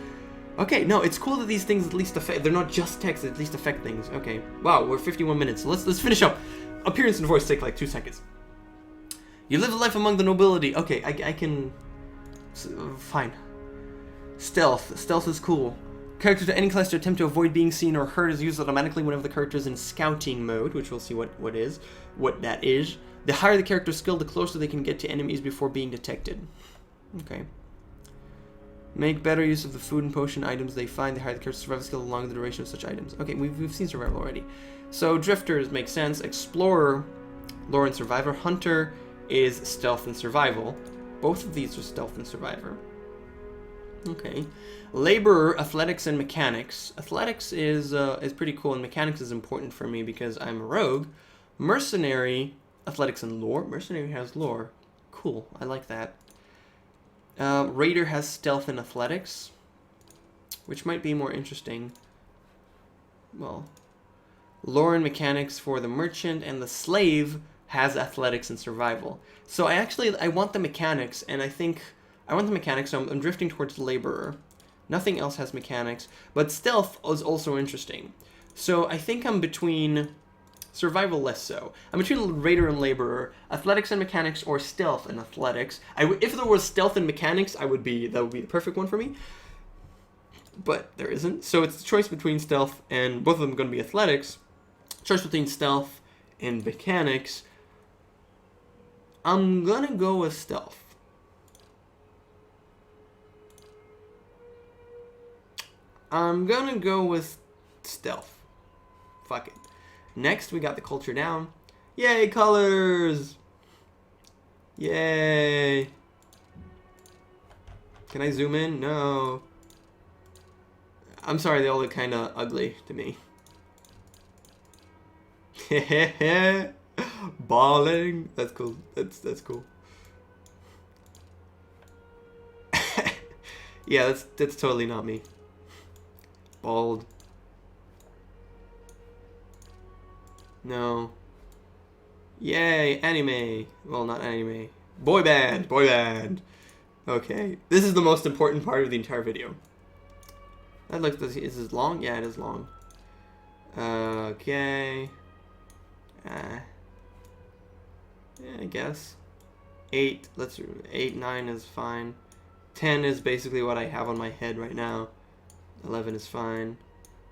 Okay, no, it's cool that these things at least affect, they're not just text, they at least affect things. Okay. Wow, we're 51 minutes. So let's finish up. Appearance and voice take like 2 seconds. You live a life among the nobility. Okay, I can... Fine. Stealth. Stealth is cool. Characters of any class to attempt to avoid being seen or heard is used automatically whenever the character is in scouting mode, which we'll see what that is. The higher the character's skill, the closer they can get to enemies before being detected. Okay. Make better use of the food and potion items they find. The higher the character's survival skill, the longer the duration of such items. Okay, we've seen survival already. So drifters make sense. Explorer, lore and survivor. Hunter is stealth and survival. Both of these are stealth and survivor. Okay. Laborer, athletics and mechanics. Athletics is pretty cool, and mechanics is important for me because I'm a rogue. Mercenary, athletics and lore. Mercenary has lore. Cool, I like that. Raider has stealth and athletics, which might be more interesting. Well, lore and mechanics for the merchant, and the slave has athletics and survival. So I want the mechanics, and I think I want the mechanics, so I'm drifting towards laborer. Nothing else has mechanics, but stealth is also interesting. So I think I'm between survival, less so. I'm between raider and laborer, athletics and mechanics, or stealth and athletics. If there was stealth and mechanics, that would be the perfect one for me. But there isn't. So it's the choice between stealth and both of them are going to be athletics. Choice between stealth and mechanics. I'm gonna go with stealth. I'm gonna go with stealth. Fuck it. Next, we got the culture down. Yay, colors! Yay! Can I zoom in? No. I'm sorry, they all look kind of ugly to me. Balling. That's cool. That's cool. Yeah, that's totally not me. Bald. No. Yay, anime. Well, not anime. Boy band. Boy band. Okay. This is the most important part of the entire video. That looks. Is this long? Yeah, it is long. Okay. Yeah, I guess. 8. 9 is fine. 10 is basically what I have on my head right now. 11 is fine.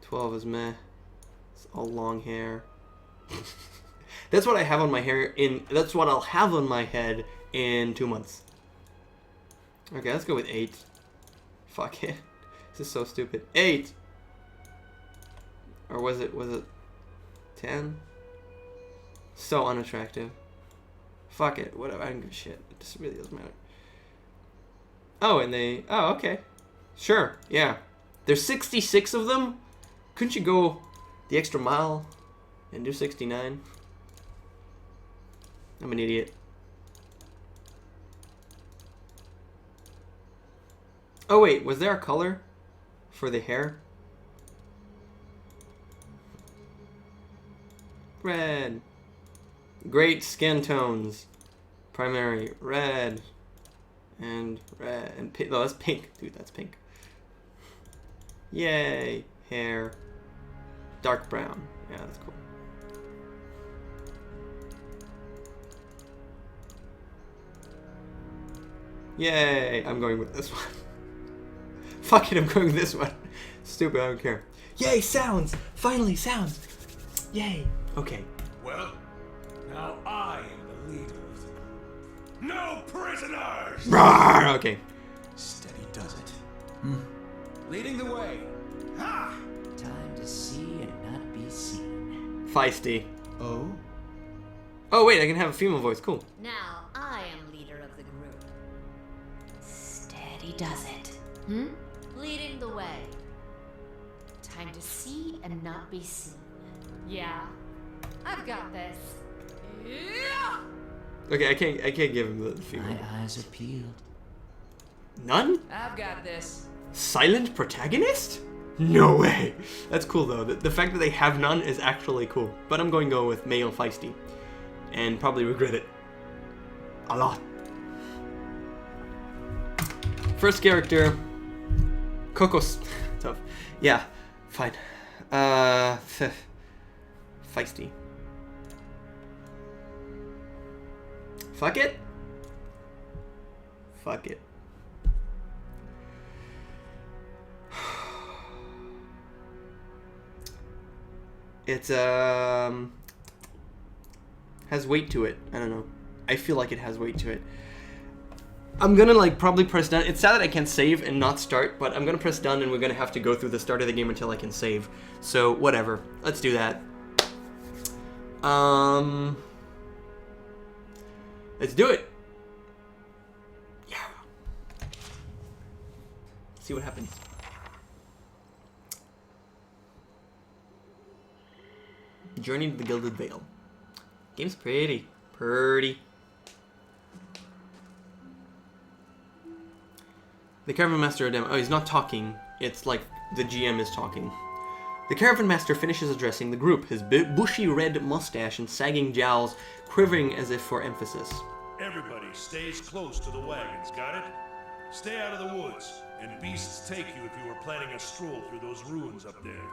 12 is meh. It's all long hair. That's what I have on my hair that's what I'll have on my head in 2 months. Okay, let's go with 8. Fuck it. This is so stupid. 8! Or was it 10? So unattractive. Fuck it. Whatever. I don't give a shit. It just really doesn't matter. Oh, and they... Oh, okay. Sure. Yeah. There's 66 of them. Couldn't you go the extra mile and do 69? I'm an idiot. Oh, wait. Was there a color for the hair? Red. Great skin tones. Primary. Red. And red. And pink. No, that's pink. Dude, that's pink. Yay. Hair. Dark brown. Yeah, that's cool. Yay. I'm going with this one. Fuck it, I'm going with this one. Stupid, I don't care. Yay, sounds! Finally, sounds! Yay. Okay. Well, now I am the leader of the group. No prisoners! Rawr, okay. Steady does it. Leading the way. Ha! Time to see and not be seen. Feisty. Oh? Oh, wait, I can have a female voice. Cool. Now I am leader of the group. Steady does it. Leading the way. Time to see and not be seen. Yeah, I've got this. Yeah! Okay, I can't give him the My female. eyes are peeled. None? I've got this. Silent protagonist? No way. That's cool though. The fact that they have none is actually cool. But I'm going to go with male feisty. And probably regret it. A lot. First character. Tough. Yeah, fine. Feisty. Fuck it. Fuck it. It's has weight to it. I don't know. I feel like it has weight to it. I'm gonna like probably press done. It's sad that I can't save and not start, but I'm gonna press done and we're gonna have to go through the start of the game until I can save. So whatever. Let's do that. Let's do it. Yeah. See what happens. Journey to the Gilded Vale. Game's pretty. The Caravan Master of oh, he's not talking. It's like the GM is talking. The Caravan Master finishes addressing the group, his bushy red mustache and sagging jowls quivering as if for emphasis. Everybody stays close to the wagons, got it? Stay out of the woods, and beasts take you if you were planning a stroll through those ruins up there.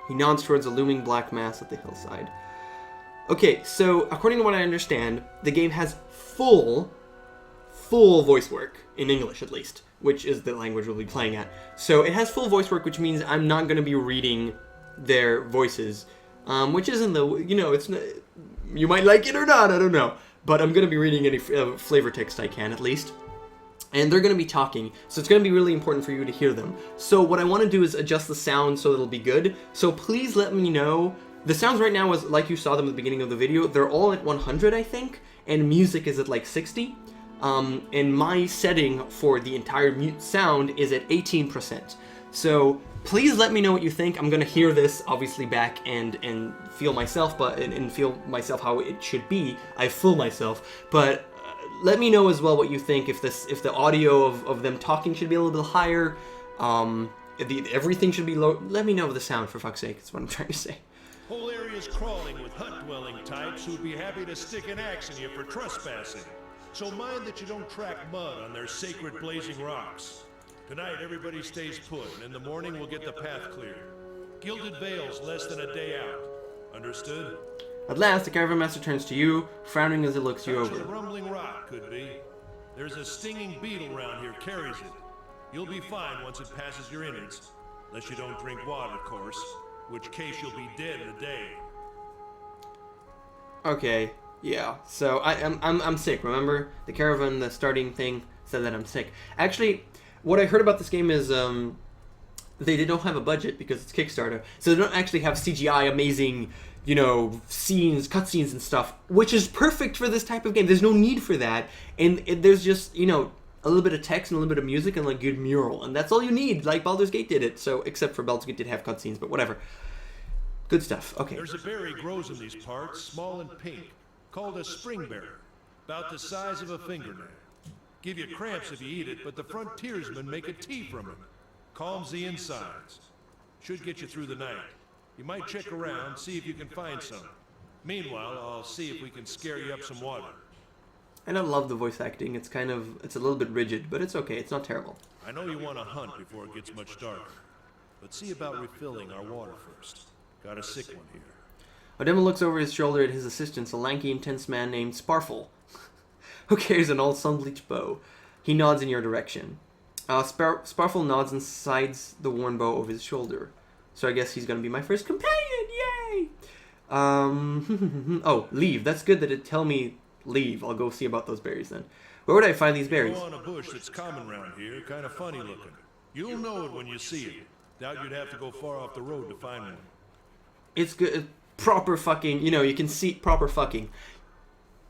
He nods towards a looming black mass at the hillside. Okay, so according to what I understand, the game has full voice work, in English at least, which is the language we'll be playing at. So it has full voice work, which means I'm not going to be reading their voices, which isn't the, you know, it's not, you might like it or not, I don't know. But I'm going to be reading any flavor text I can, at least. And they're going to be talking, so it's going to be really important for you to hear them. So what I want to do is adjust the sound so it'll be good. So please let me know. The sounds right now is like you saw them at the beginning of the video. They're all at 100, I think, and music is at like 60. And my setting for the entire mute sound is at 18%. So please let me know what you think. I'm going to hear this obviously back and feel myself, and feel myself how it should be. I fool myself, but let me know as well what you think. If the audio of them talking should be a little bit higher, if everything should be low. Let me know the sound, for fuck's sake. That's what I'm trying to say. Whole area's crawling with hut-dwelling types who'd be happy to stick an axe in you for trespassing. So mind that you don't track mud on their sacred blazing rocks. Tonight, everybody stays put, and in the morning we'll get the path cleared. Gilded Vale's less than a day out. Understood? At last, the Caravan Master turns to you, frowning as it looks you Touch of over. the rumbling rock, could be. There's a stinging beetle around here carries it. You'll be fine once it passes your innards. Unless you don't drink water, of course. Which case you'll be dead in a day. Okay, yeah. So I'm sick. Remember, the caravan, the starting thing said that I'm sick. Actually, what I heard about this game is they don't have a budget because it's Kickstarter, so they don't actually have CGI amazing you know, scenes, cutscenes and stuff, which is perfect for this type of game. There's no need for that, and there's just, you know, a little bit of text and a little bit of music and like good mural, and that's all you need. Like Baldur's Gate did it. So except for Baldur's Gate did have cutscenes, but whatever. Good stuff. Okay. There's a berry grows in these parts, small and pink, called a springberry, about the size of a fingernail. Give you cramps if you eat it, but the frontiersmen make a tea from it. Calms the insides. Should get you through the night. You might check around, see if you can find some. Meanwhile, I'll see if we can scare you up some water. I don't love the voice acting. It's kind of, it's a little bit rigid, but it's okay. It's not terrible. I know you want to hunt before it gets much darker, but see about refilling our water first. Got a sick one here. Odema looks over his shoulder at his assistant, a lanky, intense man named Sparfle, who carries an old sun-bleached bow. He nods in your direction. Sparfle nods and sides the worn bow over his shoulder. So I guess he's going to be my first companion. Yay! Oh, leave. That's good that it tell me leave. I'll go see about those berries then. Where would I find these berries? Go on a bush that's common around here, kind of funny looking. You'll know it when you see it. Doubt you'd have to go far off the road to find one. It's good. Proper fucking, you know, you can see proper fucking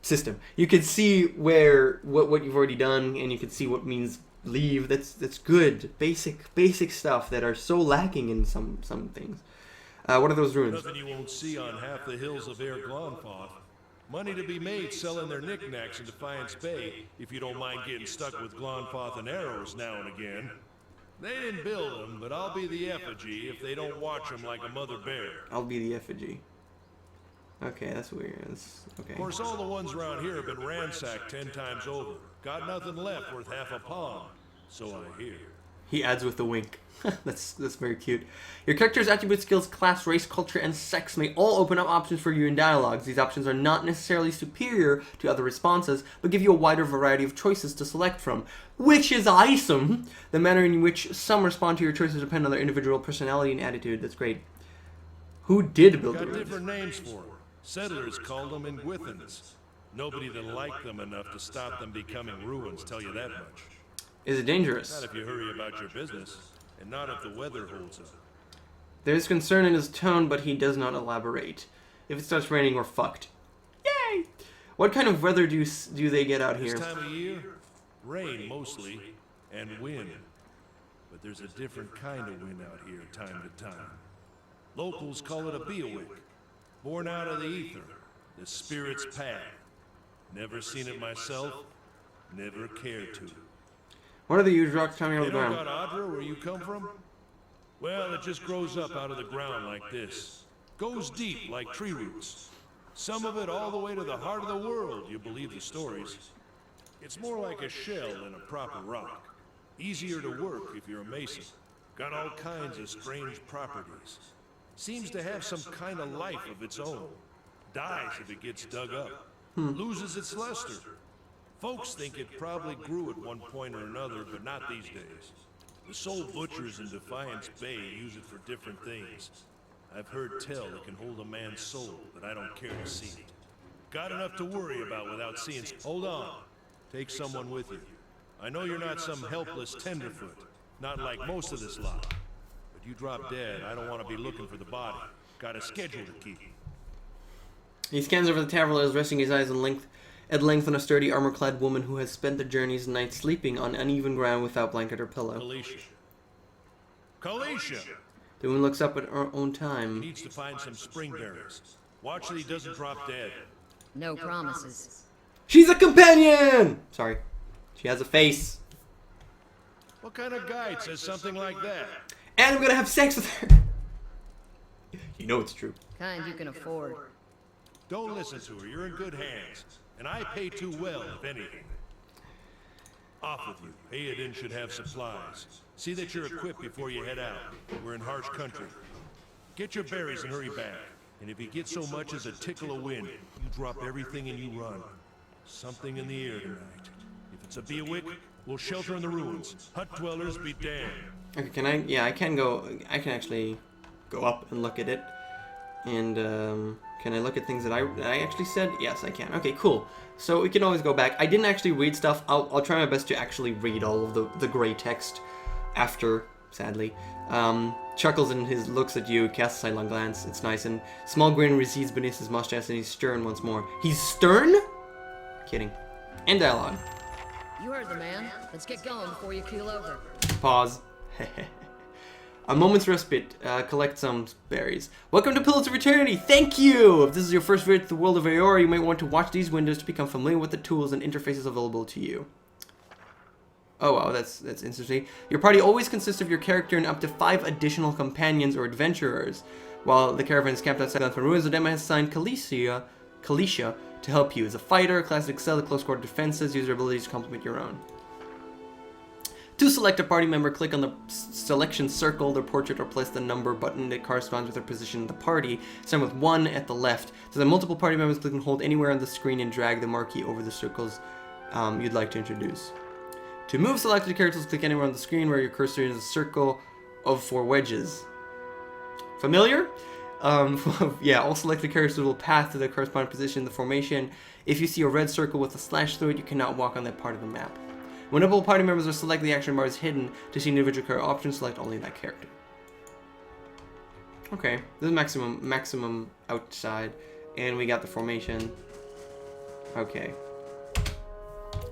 system. You can see where what you've already done, and you can see what means leave. That's good. Basic stuff that are so lacking in some things. What are those ruins? Nothing you won't see on half the hills of Air Glonfoth. Money to be made selling their knickknacks in Defiance Bay, if you don't mind getting stuck with Glonfoth and arrows now and again. They didn't build them, but I'll be the effigy if they don't watch them like a mother bear. I'll be the effigy. Okay, that's weird. Okay. Of course, all the ones around here have been ransacked 10 times over. Got nothing left worth half a pound, so I hear. He adds with a wink. That's very cute. Your character's attribute, skills, class, race, culture, and sex may all open up options for you in dialogues. These options are not necessarily superior to other responses, but give you a wider variety of choices to select from, which is awesome. The manner in which some respond to your choices depend on their individual personality and attitude. That's great. Who did build the Got ruins? different names for them. Settlers called them Ingwithans. Nobody that liked them enough to stop them becoming ruins, tell you that much. Is it dangerous? Not if you hurry about your business, and not if the weather holds up. There is concern in his tone, but he does not elaborate. If it starts raining, we're fucked. Yay! What kind of weather do they get out here? This time of year, rain mostly, and wind. But there's a different kind of wind out here time to time. Locals call it a beawick, born out of the ether, the spirit's path. Never seen it myself, never cared to. What are the huge rocks coming out You of the know ground? about Adra, where you come from? Well, it just grows up out of the ground like this. Goes deep like tree roots. Some of it all the way to the heart of the world, you believe the stories. It's more like a shell than a proper rock. Easier to work if you're a mason. Got all kinds of strange properties. Seems to have some kind of life of its own. Dies if it gets dug up. Loses its luster. Folks think it probably grew at one point or another, but not these days. The soul butchers in Defiance Bay use it for different things. I've heard tell it can hold a man's soul, but I don't care to see it. Got enough to worry about without seeing. Hold on. Take someone with you. I know you're not some helpless tenderfoot, not like most of this lot. But you drop dead, I don't want to be looking for the body. Got a schedule to keep. He scans over the travelers, resting his eyes at length on a sturdy, armor-clad woman who has spent the journey's night sleeping on uneven ground without blanket or pillow. Kalisha. Kalisha! The woman looks up at her own time. Needs to find some springberries. Watch that he doesn't drop dead. No promises. She's a companion! Sorry. She has a face. What kind of guide says something like that? And I'm gonna have sex with her! You know it's true. Kind you can afford. Don't listen to her, you're in good hands. And I pay too well, if anything. Off with you. Paladin should have supplies. See that you're equipped before you head out. We're in harsh country. Get your berries and hurry back. And if you get so much as a tickle of wind, you drop everything and you run. Something in the air tonight. If it's a beawick, we'll shelter in the ruins. Hut dwellers be damned. Okay, can I? Yeah, I can go. I can actually go up and look at it. And can I look at things that I actually said? Yes, I can. Okay, cool. So we can always go back. I didn't actually read stuff. I'll try my best to actually read all of the gray text after sadly. Chuckles and his looks at you, casts a sidelong glance. It's nice, and small grin recedes beneath his mustache, and he's stern once more. He's stern? Kidding. End dialogue. You heard the man. Let's get going before you keel over. Pause. A moment's respite. Collect some berries. Welcome to Pillars of Eternity. Thank you! If this is your first visit to the world of Aora, you might want to watch these windows to become familiar with the tools and interfaces available to you. Oh wow, that's interesting. Your party always consists of your character and up to 5 additional companions or adventurers. While the caravan is camped outside the ruins, Odema has assigned Kalisha to help you. As a fighter, class excel at close quarter defenses, use your abilities to complement your own. To select a party member, click on the selection circle, their portrait, or place the number button that corresponds with their position in the party, starting with 1 at the left. So the multiple party members, click and hold anywhere on the screen and drag the marquee over the circles you'd like to introduce. To move selected characters, click anywhere on the screen where your cursor is a circle of 4 wedges. Familiar? Yeah, all selected characters will pass to their corresponding position in the formation. If you see a red circle with a slash through it, you cannot walk on that part of the map. When multiple party members are selected, the action bar is hidden. To see individual character options, select only that character. Okay, this is maximum outside, and we got the formation. Okay.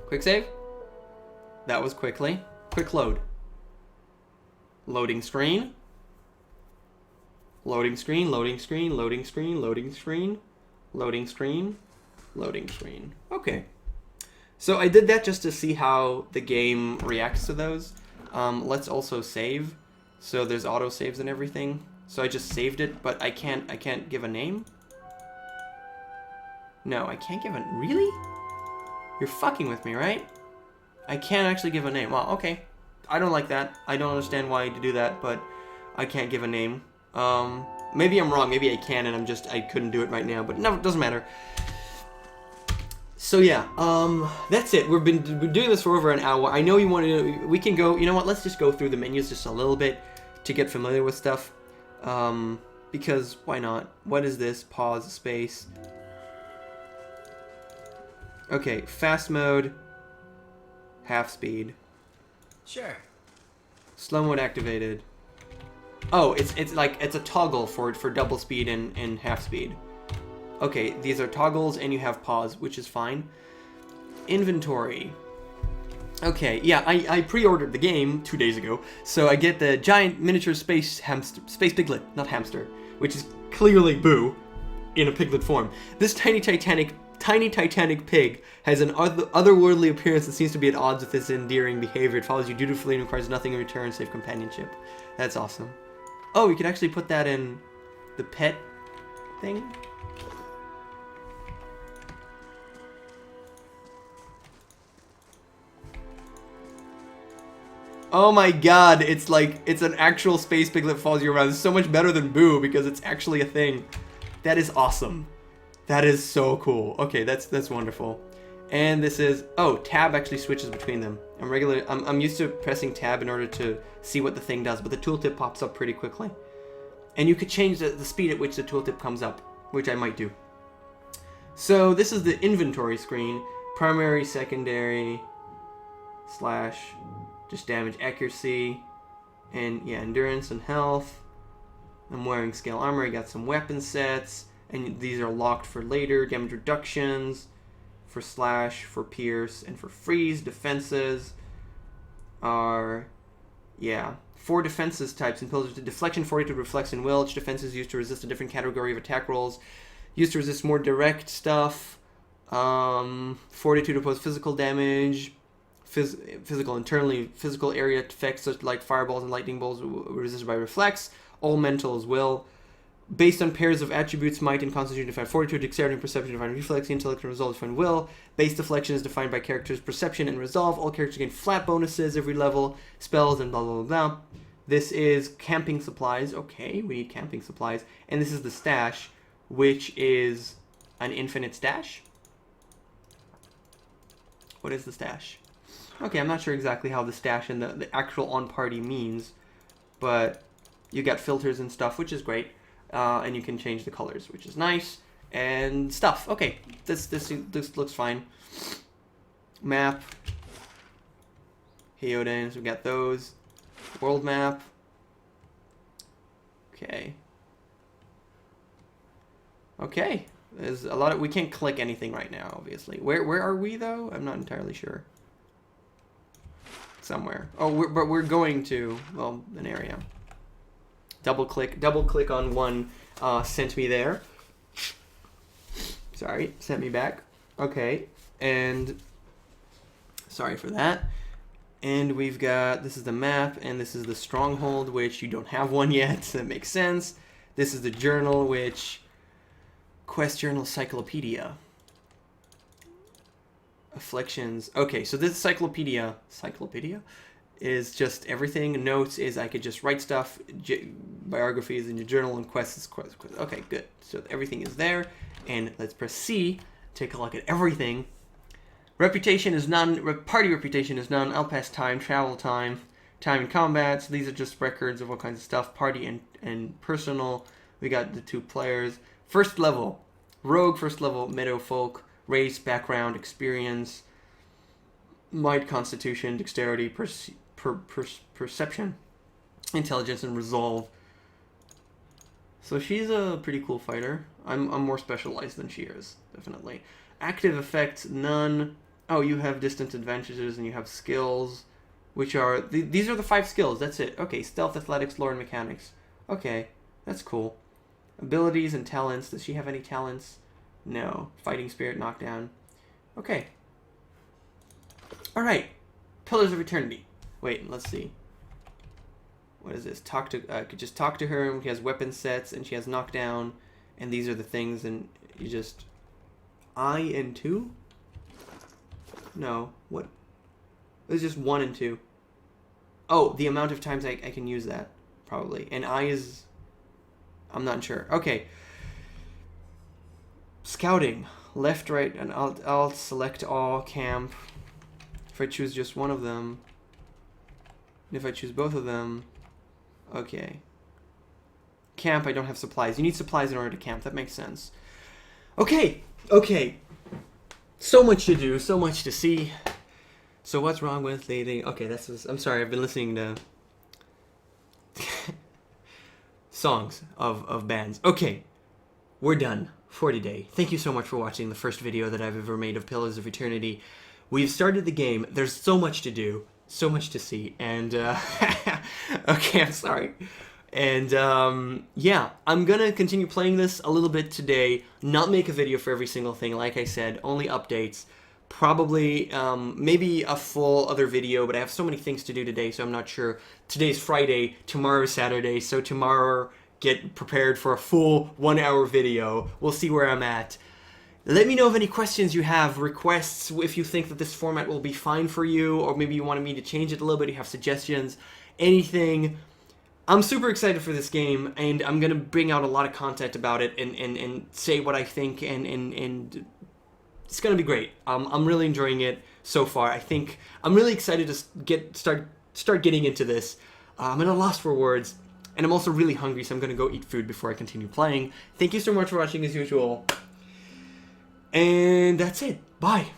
Quick save. That was quickly. Quick load. Loading screen. Loading screen, loading screen, loading screen, loading screen, loading screen, loading screen. Okay. So I did that just to see how the game reacts to those. Let's also save. So there's auto saves and everything. So I just saved it, but I can't give a name. No, I can't give a, really? You're fucking with me, right? I can't actually give a name. Well, okay. I don't like that. I don't understand why to do that, but I can't give a name. Maybe I'm wrong. Maybe I can, and I couldn't do it right now, but no, it doesn't matter. So yeah, that's it. We're doing this for over an hour. I know you want to, we can go, you know what, let's just go through the menus just a little bit to get familiar with stuff. Because why not? What is this? Pause, space. Okay, fast mode, half speed. Sure. Slow mode activated. Oh, it's a toggle for double speed and half speed. Okay, these are toggles and you have pause, which is fine. Inventory. Okay, yeah, I pre-ordered the game 2 days ago, so I get the giant miniature space piglet, not hamster, which is clearly Boo in a piglet form. This tiny titanic pig has an otherworldly appearance that seems to be at odds with its endearing behavior. It follows you dutifully and requires nothing in return save companionship. That's awesome. Oh, we could actually put that in the pet thing. Oh my god, it's an actual space piglet follows you around. It's so much better than Boo because it's actually a thing. That is awesome. That is so cool. Okay, that's wonderful. And this is, oh, tab actually switches between them. I'm used to pressing tab in order to see what the thing does, but the tooltip pops up pretty quickly. And you could change the speed at which the tooltip comes up, which I might do. So this is the inventory screen. Primary, secondary, slash, just damage accuracy, and yeah, endurance and health. I'm wearing scale armor, I got some weapon sets, and these are locked for later. Damage reductions, for slash, for pierce, and for freeze. Defenses are, yeah, 4 defenses types in pillars: deflection, fortitude, reflex, and will. Each defense is used to resist a different category of attack rolls. Used to resist more direct stuff. Fortitude opposes physical damage. Physical area effects such like fireballs and lightning bolts resisted by reflex. All mental as well. Based on pairs of attributes, might and constitution define fortitude, dexterity and perception define reflex, intellect and resolve define will. Base deflection is defined by characters' perception and resolve. All characters gain flat bonuses every level, spells, and blah blah blah. This is camping supplies. Okay, we need camping supplies. And this is the stash, which is an infinite stash. What is the stash? Okay, I'm not sure exactly how the stash and the actual on-party means, but you got filters and stuff, which is great. And you can change the colors, which is nice. And stuff. Okay, this looks fine. Map. Heodens, we got those. World map. Okay. Okay. There's a lot of... We can't click anything right now, obviously. Where are we, though? I'm not entirely sure. Somewhere. Oh, but we're going to, well, an area. Double click on one, sent me there. Sorry, sent me back. Okay, and sorry for that. And we've got, this is the map, and this is the stronghold, which you don't have one yet, so that makes sense. This is the journal, which, quest journal cyclopedia. Afflictions. Okay, so this cyclopedia is just everything. Notes is I could just write stuff. Biographies in your journal, and quests is quest. Okay, good. So everything is there, and let's press C. Take a look at everything. Reputation is none. Party reputation is none. Outpass time, travel time, time in combat. So these are just records of all kinds of stuff. Party and personal. We got the 2 players. First level, rogue. First level, meadow folk. Race, background, experience, might, constitution, dexterity, perception, intelligence, and resolve. So she's a pretty cool fighter. I'm more specialized than she is, definitely. Active effects, none. Oh, you have distant advantages and you have skills, which are... these are the 5 skills, that's it. Okay, stealth, athletics, lore, and mechanics. Okay, that's cool. Abilities and talents. Does she have any talents? No. Fighting spirit, knockdown. Okay. Alright. Pillars of Eternity. Wait, let's see. What is this? Talk to... I could just talk to her, and she has weapon sets, and she has knockdown, and these are the things, and you just... I and 2? No. What? There's just 1 and 2. Oh, the amount of times I can use that, probably. And I is... I'm not sure. Okay. Scouting. Left, right, and alt, select all, camp. If I choose just one of them. And if I choose both of them. Okay. Camp, I don't have supplies. You need supplies in order to camp. That makes sense. Okay. Okay. So much to do. So much to see. So what's wrong with dating? Okay, that's... I'm sorry. I've been listening to... songs of bands. Okay. We're done for today. Thank you so much for watching the first video that I've ever made of Pillars of Eternity. We've started the game. There's so much to do, so much to see, and okay, I'm sorry. And yeah, I'm gonna continue playing this a little bit today, not make a video for every single thing, like I said, only updates. Probably, maybe a full other video, but I have so many things to do today, so I'm not sure. Today's Friday, tomorrow's Saturday, so tomorrow get prepared for a full 1-hour video. We'll see where I'm at. Let me know of any questions you have, requests, if you think that this format will be fine for you, or maybe you wanted me to change it a little bit, you have suggestions, anything. I'm super excited for this game, and I'm going to bring out a lot of content about it and say what I think, and it's going to be great. I'm really enjoying it so far. I think I'm really excited to start getting into this. I'm at a loss for words. And I'm also really hungry, so I'm going to go eat food before I continue playing. Thank you so much for watching as usual. And that's it. Bye.